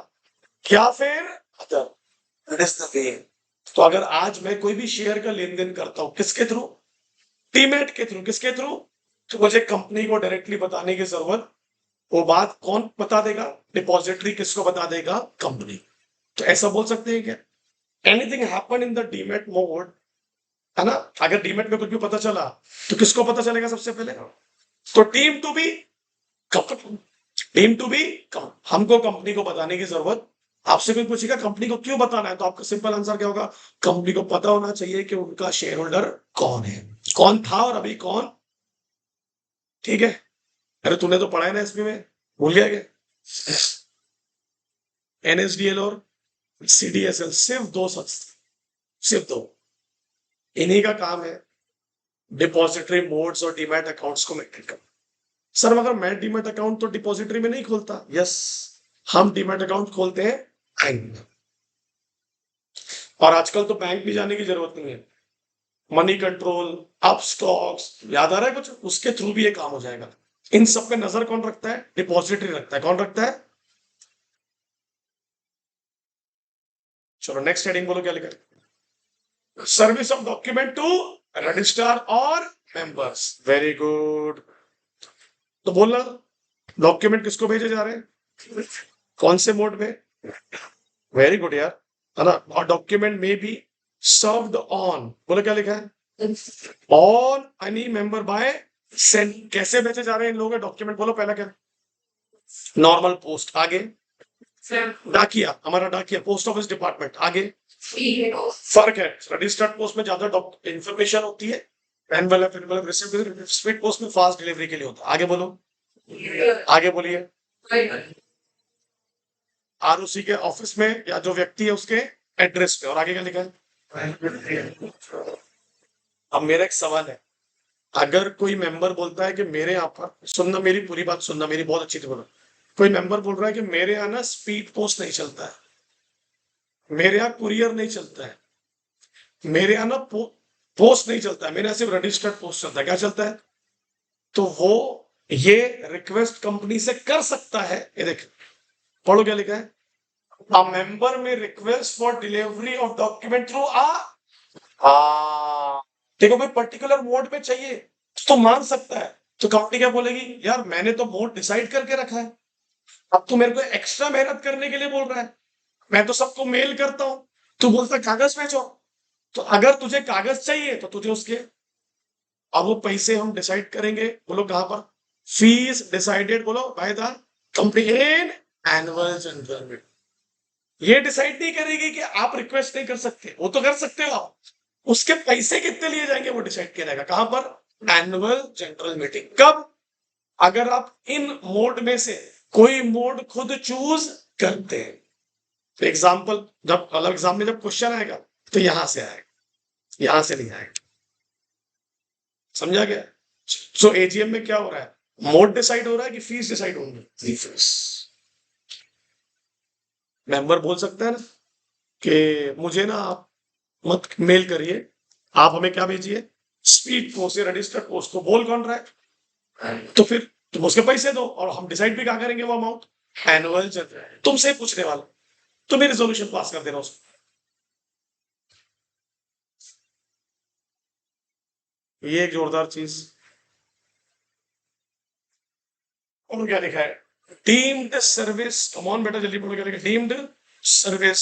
S1: क्या फिर other, that is the way. तो अगर आज मैं कोई भी शेयर का लेन देन करता हूं, किसके थ्रू? डीमैट के थ्रू। किसके थ्रू? तो मुझे कंपनी को डायरेक्टली बताने की जरूरत, वो बात कौन बता देगा? डिपॉजिटरी किसको बता देगा? कंपनी। तो ऐसा बोल सकते हैं क्या, anything happen in the demat mode, है ना? अगर डीमैट में कुछ भी पता चला, तो किसको पता चलेगा सबसे पहले? तो deem to be company, deem to be, हमको कंपनी को बताने की जरूरत। आपसे कोई पूछेगा कंपनी को क्यों बताना है, तो आपका सिंपल आंसर क्या होगा? कंपनी को पता होना चाहिए कि उनका शेयर होल्डर कौन है, कौन था और अभी कौन। ठीक है? अरे तूने तो पढ़ा है ना एसपी में, भूल गया क्या? एनएसडीएल और सीडीएसएल, सिर्फ दो संस्था, सिर्फ दो, इन्हीं का काम है डिपॉजिटरी मोड्स और डीमैट अकाउंट्स को मेंटेन करना। सर मगर मैं डीमैट अकाउंट तो डिपॉजिटरी में नहीं खोलता। यस, हम डीमैट अकाउंट खोलते हैं बैंक में। और आजकल तो बैंक भी जाने की जरूरत नहीं है, मनी कंट्रोल, अप स्टॉक्स, याद आ रहा है कुछ, उसके थ्रू भी ये काम हो जाएगा। इन सब पे नजर कौन रखता है? डिपॉजिटरी रखता है। कौन रखता है? चलो नेक्स्ट हेडिंग बोलो क्या लिखा है? Service of document to registrar और मेंबर्स। Very good. तो बोलना, डॉक्यूमेंट किसको भेजे जा रहे हैं, कौन से मोड में? वेरी गुड यार, है ना? और डॉक्यूमेंट में भी सर्व्ड ऑन, बोलो क्या लिखा है? On any member by send. कैसे भेजे जा रहे हैं इन लोगों के डॉक्यूमेंट, बोलो पहला क्या? नॉर्मल पोस्ट, आगे डाकिया, हमारा डाकिया पोस्ट ऑफिस डिपार्टमेंट, आगे फर्क है, रजिस्टर्ड पोस्ट में ज्यादा इंफॉर्मेशन होती है, envelope envelope receipt, speed post में फास्ट डिलीवरी के लिए होता है। आगे बोलो, आगे बोलिए। आरओसी के ऑफिस में या जो व्यक्ति है उसके एड्रेस पे। और आगे क्या लिखा है? अब मेरा एक सवाल है, अगर कोई मेंबर बोलता है कि मेरे यहाँ पर, सुनना मेरी पूरी बात सुनना, मेरी बहुत अच्छी तरह, कोई मेंबर बोल रहा है कि मेरे यहाँ ना स्पीड पोस्ट नहीं चलता है, मेरे यहाँ कुरियर नहीं चलता है, मेरे यहाँ ना पोस्ट नहीं चलता है, मेरे यहाँ सिर्फ रजिस्टर्ड पोस्ट चलता है, क्या चलता है? तो वो ये रिक्वेस्ट कंपनी से कर सकता है। ये देख, पढ़ो क्या लिखा है? A member may request for delivery of document through a, हाँ, देखो कोई पर्टिकुलर मोड पे चाहिए तो मान सकता है। तो कंपनी क्या बोलेगी, यार मैंने तो मोड डिसाइड करके रखा है, अब तू मेरे को एक्स्ट्रा मेहनत करने के लिए बोल रहा है, मैं तो सबको मेल करता हूं, तू बोलता कागज भेजो। तो अगर तुझे कागज चाहिए तो तुझे उसके, अब वो पैसे हम डिसाइड करेंगे, बोलो कहां पर? फीस डिसाइडेड, बोलो bye the company in annual general meeting. ये डिसाइड नहीं करेगी कि आप रिक्वेस्ट नहीं कर सकते, वो तो कर सकते हो आप, उसके पैसे कितने लिए जाएंगे वो डिसाइड किया जाएगा। कहां पर? Annual general meeting. कब? अगर आप इन मोड में से कोई मोड खुद चूज करते हैं। तो एग्जाम्पल, जब अलग एग्जाम में जब क्वेश्चन आएगा तो यहां से आएगा, यहां से नहीं आएगा। समझा गया? सो एजीएम में क्या हो रहा है, मोड डिसाइड हो रहा है कि फीस डिसाइड होंगी? फीस। मेंबर बोल सकता है ना कि मुझे ना आप मत मेल करिए, आप हमें क्या भेजिए, स्पीड पोस्ट या रजिस्टर्ड पोस्ट। तो बोल कौन रहा है? तो फिर तुम उसके पैसे दो और हम डिसाइड भी क्या करेंगे वो अमाउंट, एनुअल जनरल। तुमसे पूछने वाला, तुम्हें रिजोल्यूशन पास कर देना उसको। ये एक जोरदार चीज। और क्या लिखा है? डीम्ड सर्विस, कम ऑन बेटा जल्दी बोलो क्या लिखा है? Deemed service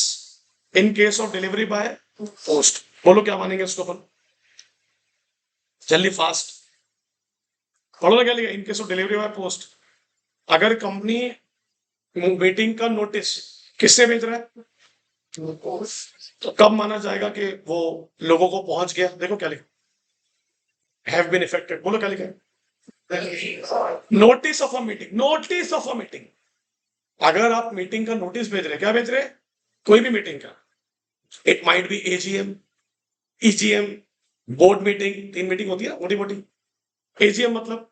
S1: in case of delivery by post. बोलो क्या मानेंगे उसको अपन? जल्दी फास्ट पढ़ो ना क्या लिखा? In case of delivery by post, अगर कंपनी मीटिंग का नोटिस किससे भेज रहा है तो कब माना जाएगा कि वो लोगों को पहुंच गया? देखो क्या लिखा, हैव बीन इफेक्टेड। बोलो क्या लिखा है? Notice of a meeting, notice of a meeting. अगर आप मीटिंग का नोटिस भेज रहे हैं, क्या भेज रहे हैं? कोई भी मीटिंग का, it might be AGM, EGM, board meeting, 3 meeting होती है ना मोटी मोटी। एजीएम मतलब,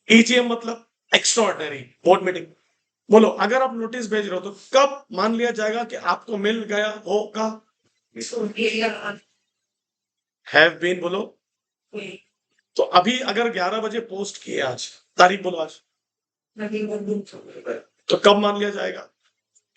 S1: ईजीएम मतलब एक्स्ट्राऑर्डिनरी बोर्ड मीटिंग। बोलो अगर आप नोटिस भेज रहे हो तो कब मान लिया जाएगा कि आपको मिल गया होगा? हैव बीन बोलो। तो अभी अगर 11 बजे पोस्ट किए आज, तारीख बोलो आज, तो कब मान लिया जाएगा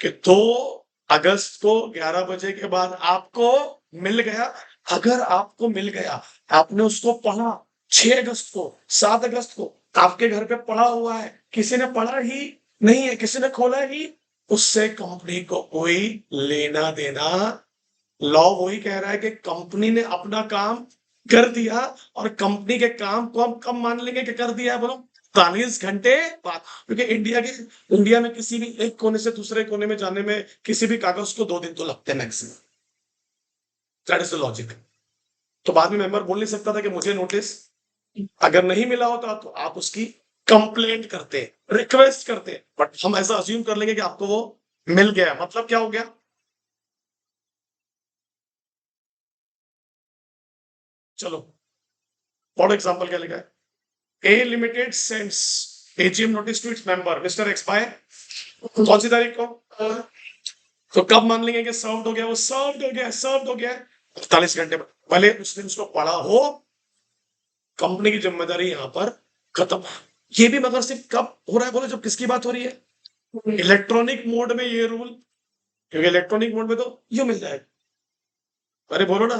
S1: कि 2 अगस्त को 11 बजे के बाद आपको मिल गया? अगर आपको मिल गया, आपने उसको पढ़ा 6 अगस्त को, 7 अगस्त को, आपके घर पे पड़ा हुआ है, किसी ने पढ़ा ही नहीं है, किसी ने खोला ही, उससे कंपनी को कोई लेना देना। लॉ वही कह रहा है कि कंपनी ने अपना काम कर दिया, और कंपनी के काम को हम कब मान लेंगे कि कर दिया है? बोलो 40 घंटे बाद। क्योंकि इंडिया में किसी भी एक कोने से दूसरे कोने में जाने में किसी भी कागज को 2 दिन तो लगते हैं maximum. That is the logic. तो बाद में मेंबर बोल नहीं सकता था कि मुझे नोटिस अगर नहीं मिला होता तो आप उसकी कंप्लेंट करते, रिक्वेस्ट करते, बट हम ऐसा अज्यूम कर लेंगे कि आपको वो मिल गया। मतलब क्या हो गया? चलो फॉर एग्जाम्पल क्या लिखा है? A limited sends AGM notice to its member mister X by कौन सी तारीख को? तो कब मान लेंगे कि सर्व्ड हो गया? वो सर्व्ड हो गया, सर्व्ड हो गया 48 घंटे में, भले उसने उसको पढ़ा हो। कंपनी की जिम्मेदारी यहां पर खत्म। ये भी मगर सिर्फ कब हो रहा है बोलो? जब किसकी बात हो रही है? इलेक्ट्रॉनिक मोड में ये रूल, क्योंकि इलेक्ट्रॉनिक मोड में तो यू मिल जाएगा। अरे बोलो ना।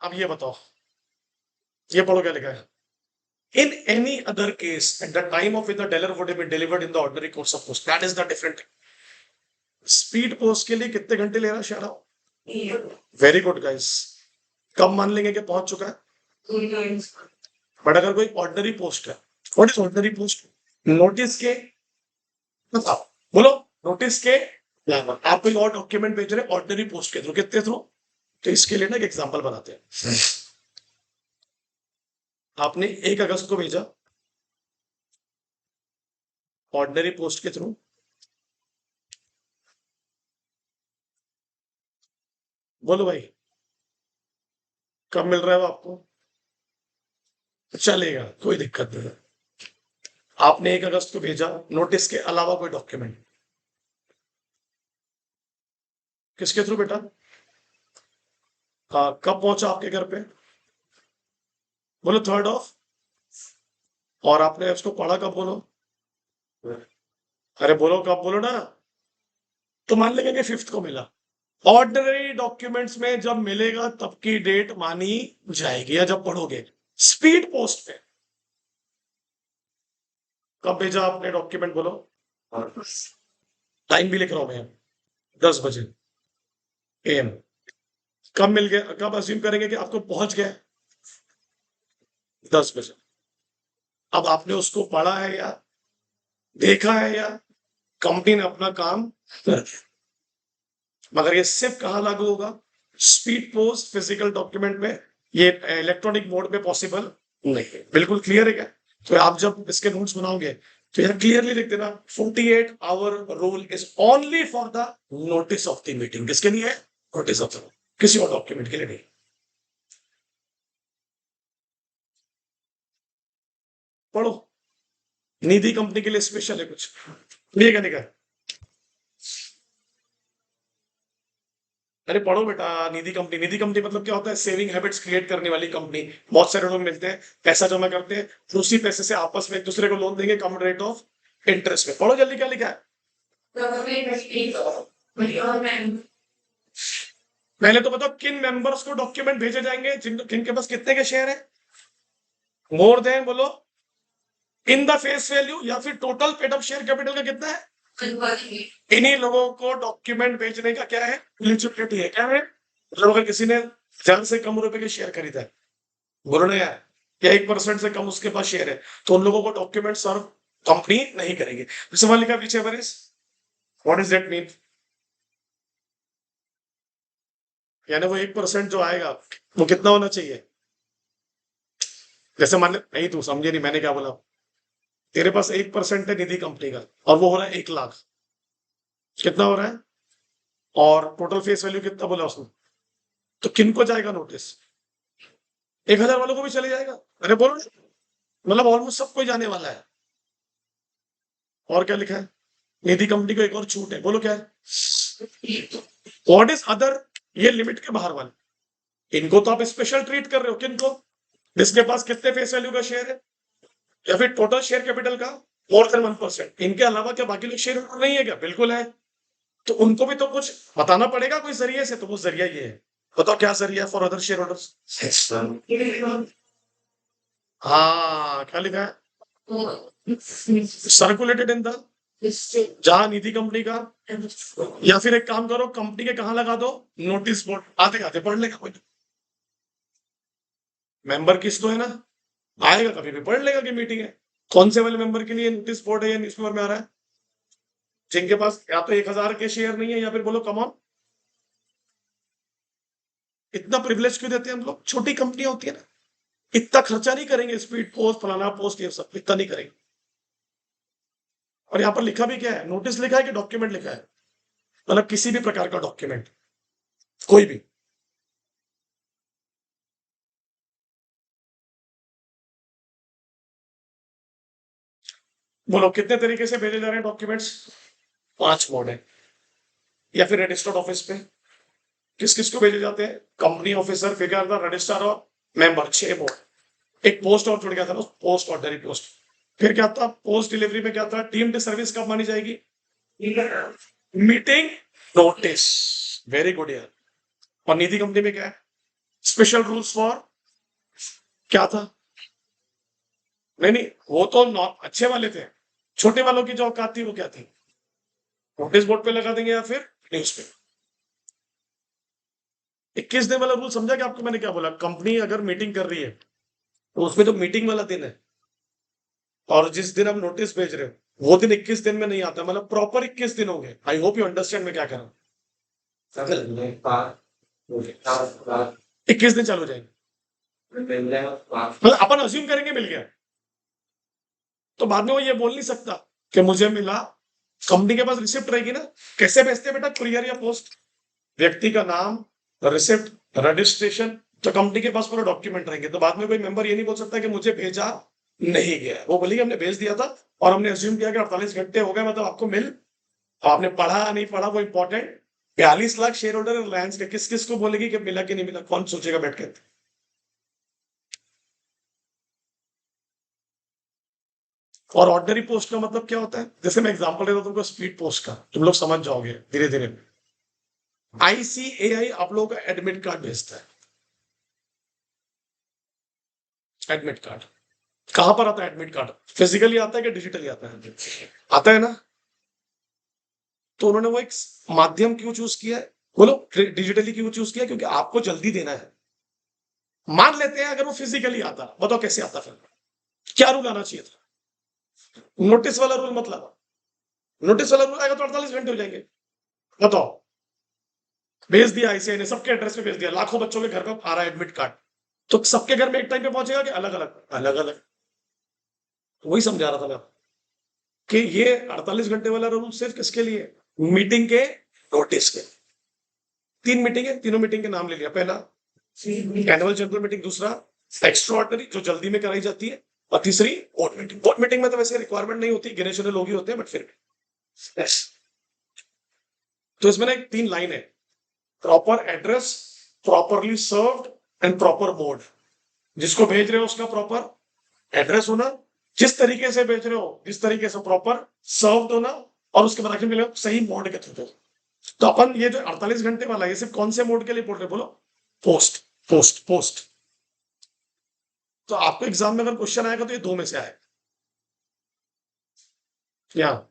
S1: अब ये बताओ, ये पढ़ो क्या लिखा है? In any other case, at the time of it, the dealer would have been delivered in the ordinary course of post. That is the different thing. Speed post के लिए कितने घंटे ले रहा है शारा? Very good guys. कब मान लेंगे कि पहुंच चुका है? बट अगर कोई ऑर्डिनरी पोस्ट है, what is ordinary post? Notice के, बताओ बोलो, नोटिस के आप कोई और डॉक्यूमेंट भेज रहे ऑर्डिनरी पोस्ट के थ्रू, कितने थ्रू? तो इसके लिए ना एक एग्जांपल बनाते हैं। आपने 1 अगस्त को भेजा ऑर्डिनरी पोस्ट के थ्रू, बोलो भाई कब मिल रहा है वो आपको? चलेगा, कोई दिक्कत नहीं है। आपने 1 अगस्त को भेजा, नोटिस के अलावा कोई डॉक्यूमेंट किसके थ्रू बेटा? हाँ, कब पहुंचा आपके घर पे? बोलो 3rd ऑफ। और आपने उसको पढ़ा कब? बोलो, अरे बोलो कब, बोलो ना। तो मान लेंगे कि 5th को मिला। ऑर्डिनरी डॉक्यूमेंट्स में जब मिलेगा तब की डेट मानी जाएगी, या जब पढ़ोगे। स्पीड पोस्ट पे कब भेजा आपने डॉक्यूमेंट? बोलो, टाइम भी लिख रहा हूं मैं, 10 बजे AM। कब मिल गया? कब अज्यूम करेंगे कि आपको पहुंच गया? 10 बजे। अब आपने उसको पढ़ा है या देखा है, या कंपनी ने अपना काम कर दिया? मगर ये सिर्फ कहां लागू होगा? स्पीड पोस्ट फिजिकल डॉक्यूमेंट में, ये इलेक्ट्रॉनिक मोड में पॉसिबल नहीं है। बिल्कुल क्लियर है क्या? तो आप जब इसके नोट्स बनाओगे तो यार क्लियरली लिख देना, 48 hour rule is only for the notice of the meeting. किसके लिए है? नोटिस ऑफ द, किसी और डॉक्यूमेंट के लिए नहीं। पढ़ो, निधि कंपनी के लिए स्पेशल है कुछ, ये क्या लिखा है? अरे पढ़ो बेटा, निधि कंपनी। निधि कंपनी मतलब क्या होता है? सेविंग हैबिट्स क्रिएट करने वाली कंपनी। बहुत सारे लोग मिलते हैं, पैसा जमा करते हैं, फिर उसी पैसे से आपस में एक दूसरे को लोन देंगे कम रेट ऑफ इंटरेस्ट में। पढ़ो जल्दी क्या लिखा है? पहले तो बताओ किन मेंबर्स को डॉक्यूमेंट भेजे जाएंगे जिनके पास कितने के शेयर है? मोर देन बोलो, इन द फेस वैल्यू या फिर total paid up share capital का कितना है? इन्हीं लोगों को डॉक्यूमेंट भेजने का क्या है? एलिजिबिलिटी है। क्या है? मतलब अगर किसी ने 1000 से कम रुपए के शेयर खरीदा है, बोलो ना यार, या 1% से कम उसके पास शेयर है, तो उन लोगों को डॉक्यूमेंट सर्व कंपनी नहीं करेगी। सवाल लिखा पीछे, व्हाट इज दैट मीन? यानी वो 1% जो आएगा वो कितना होना चाहिए? जैसे मान नहीं, तू समझे नहीं मैंने क्या बोला। तेरे पास 1% है निधि कंपनी का और वो हो रहा है 1 लाख, कितना हो रहा है? और टोटल फेस वैल्यू कितना बोला उसने? तो किन को जाएगा नोटिस? 1000 वालों को भी चले जाएगा। अरे बोलो, मतलब ऑलमोस्ट सबको जाने वाला है। और क्या लिखा है? निधि कंपनी को एक और छूट है, बोलो क्या है? What is other? ये लिमिट के बाहर वाले, इनको तो आप स्पेशल ट्रीट कर रहे हो। किनको? जिसके पास कितने फेस वैल्यू का शेयर है या फिर टोटल शेयर कैपिटल का मोर देन 1%। इनके अलावा क्या बाकी लोग शेयर होल्डर नहीं है क्या? बिल्कुल है। तो उनको भी तो कुछ बताना पड़ेगा कोई जरिए से, तो वो जरिया ये है। बताओ क्या जरिया फॉर अदर शेयर होल्डर्स? हाँ, क्या लिखा है? सर्कुलेटेड इन द, जहां निधि कंपनी का, या फिर एक काम करो, कंपनी के कहां लगा दो? Notice board. आते आते पढ़ लेगा कोई, मेंबर किस तो है ना, आएगा कभी भी पढ़ लेगा कि मीटिंग है। कौन से वाले मेंबर के लिए नोटिस बोर्ड है या न्यूज़पेपर में आ रहा है? जिनके पास या तो 1000 के शेयर नहीं है, या फिर बोलो कम ऑन। इतना प्रिविलेज क्यों देते हैं हम लोग? छोटी कंपनियां होती है ना, इतना खर्चा नहीं करेंगे, स्पीड पोस्ट फलाना पोस्ट ये सब इतना नहीं करेंगे। और यहाँ पर लिखा भी क्या है? नोटिस लिखा है कि डॉक्यूमेंट लिखा है? मतलब किसी भी प्रकार का डॉक्यूमेंट, कोई भी। बोलो कितने तरीके से भेजे जा रहे हैं डॉक्यूमेंट्स? 5 मोड है। या फिर रजिस्टर्ड ऑफिस पे किस किस को भेजे जाते हैं? कंपनी ऑफिसर, फिगर, रजिस्ट्रार और मेंबर, 6 मोड। एक पोस्ट और जुड़ गया था ना, पोस्ट, ऑर्डनरी पोस्ट। फिर क्या था? पोस्ट डिलीवरी में क्या था? टीम सर्विस कब मानी जाएगी? Meeting notice. वेरी गुड यार। और निधि कंपनी में क्या है? स्पेशल रूल्स फॉर, क्या था? नहीं नहीं, वो तो अच्छे वाले थे। छोटे वालों की जो औकात थी वो क्या थी? नोटिस बोर्ड पे लगा देंगे या फिर न्यूज पे। 21 दिन वाला रूल समझा कि आपको मैंने क्या बोला? कंपनी अगर मीटिंग कर रही है तो उसमें तो मीटिंग वाला दिन है, और जिस दिन आप नोटिस भेज रहे हो वो दिन 21 दिन में नहीं आता, मतलब प्रॉपर 21 दिन हो गए। आई होप यू अंडरस्टैंड मैं क्या कर रहा हूँ। 21 दिन चालू हो जाएंगे, मतलब अपन अज्यूम करेंगे मिल गया, तो बाद में वो ये बोल नहीं सकता कि मुझे मिला। कंपनी के पास रिसिप्ट रहेगी ना। कैसे भेजते हैं बेटा? कुरियर या पोस्ट? व्यक्ति का नाम, रिसिप्ट, रजिस्ट्रेशन, तो कंपनी के पास पूरा डॉक्यूमेंट रहेंगे। तो बाद में कोई मेंबर ये नहीं बोल सकता कि मुझे भेजा नहीं गया। वो बोलेगी हमने भेज दिया था और हमने अज्यूम किया कि 48 घंटे हो गए, मतलब आपको मिल, आपने पढ़ा नहीं पढ़ा वो important. 42 lakh share holder Reliance के, किस किस को बोलेगी कि मिला कि नहीं मिला? कौन सोचेगा बैठ के? और ऑर्डनरी पोस्ट का मतलब क्या होता है? जैसे मैं एग्जांपल देता हूं तुमको स्पीड पोस्ट का, तुम लोग समझ जाओगे धीरे धीरे। आईसीएआई आप लोगों का एडमिट कार्ड भेजता है। एडमिट कार्ड कहां पर आता है? एडमिट कार्ड फिजिकली आता है कि डिजिटली आता है? आता है ना। तो उन्होंने वो एक माध्यम क्यों चूज किया है? बोलो डिजिटली क्यों चूज किया? क्योंकि आपको जल्दी देना है। मान लेते हैं अगर वो फिजिकली आता, बताओ कैसे आता? फिर क्या रूल आना चाहिए था? नोटिस वाला रूल, मतलब नोटिस वाला रूल आएगा तो 48 घंटे हो जाएंगे। बताओ, भेज दिया आईसीआई ने, सबके एड्रेस पे भेज दिया, लाखों बच्चों के घर पे आ रहा है एडमिट कार्ड, तो सबके घर में एक टाइम पे पहुंचेगा कि अलग अलग? अलग अलग। वही समझा रहा था मैं कि ये 48 घंटे वाला रूल सिर्फ किसके लिए? मीटिंग के नोटिस के। 3 मीटिंग है, तीनों मीटिंग के नाम ले लिया। पहला एनुअल जनरल मीटिंग, दूसरा एक्स्ट्रा ऑर्डिनरी जो जल्दी में कराई जाती है, और तीसरी बोर्ड मीटिंग। बोर्ड मीटिंग में तो वैसे रिक्वायरमेंट नहीं होती, गिने चुने लोग ही होते हैं, बट फिर yes। तो इसमें ना एक 3 लाइन है, proper address, properly served and proper mode. जिसको भेज रहे हो उसका प्रॉपर एड्रेस होना, जिस तरीके से भेज रहे हो जिस तरीके से प्रॉपर सर्व्ड होना, और उसके बाद आखिर में सही मोड के थ्रू। तो अपन ये जो 48 घंटे वाला ये सिर्फ कौन से मोड के लिए बोल रहे बोलो? Post post post. तो आपको एग्जाम में अगर क्वेश्चन आएगा तो ये दो में से आएगा। या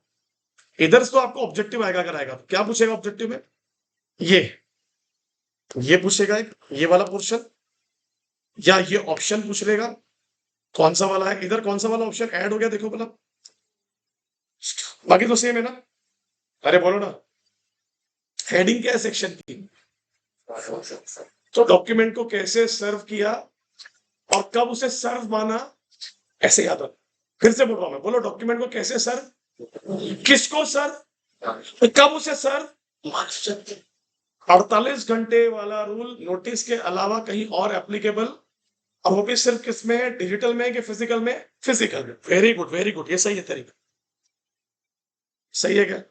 S1: इधर से तो आपको ऑब्जेक्टिव आएगा, अगर आएगा तो क्या पूछेगा ऑब्जेक्टिव में? ये पूछेगा एक ये वाला पोर्शन, या ये ऑप्शन पूछ लेगा कौन सा वाला है, इधर कौन सा वाला ऑप्शन ऐड हो गया देखो भला। बाकी तो सेम है ना? अरे बोलो ना, हेडिंग क्या है सेक्शन की? तो डॉक्यूमेंट को कैसे सर्व किया और कब उसे सर्व माना, ऐसे याद रखो। फिर से बोल रहा हूं मैं, बोलो डॉक्यूमेंट को कैसे सर्व, किसको सर्व, कब उसे सर्व माना। 48 घंटे वाला रूल नोटिस के अलावा कहीं और एप्लीकेबल, और वो भी सिर्फ किसमें है, डिजिटल में कि फिजिकल में? फिजिकल में। वेरी गुड वेरी गुड, ये सही है तरीका, सही है क्या?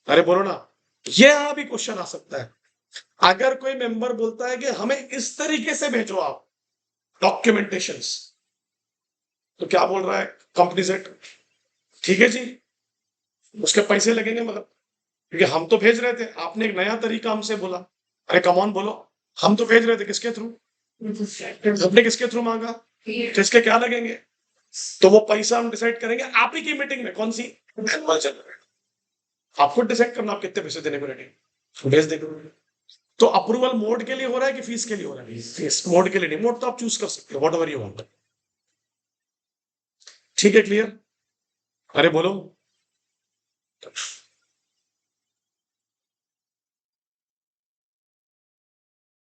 S1: अरे बोलो ना, ये यहां भी क्वेश्चन आ सकता है। अगर कोई मेंबर बोलता है कि हमें इस तरीके से भेजो आप डॉक्यूमेंटेशंस, तो क्या बोल रहा है कंपनी सेट? ठीक है जी, उसके पैसे लगेंगे मगर, क्योंकि हम तो भेज रहे थे, आपने एक नया तरीका हमसे बोला। अरे कमॉन बोलो, हम तो भेज रहे थे किसके थ्रू? आपने किसके थ्रू मांगा? तो इसके क्या लगेंगे? तो वो पैसा हम डिसाइड करेंगे आप ही की मीटिंग में। कौन सी? Annual general. आप खुद डिसाइड करना आप कितने पैसे देने को रेडी, भेज देंगे। तो अप्रूवल मोड के लिए हो रहा है कि फीस के लिए हो रहा है? फीस। मोड के लिए नहीं, मोड तो आप चूज कर सकते हो, व्हाटएवर यू वांट। ठीक है, क्लियर? अरे बोलो।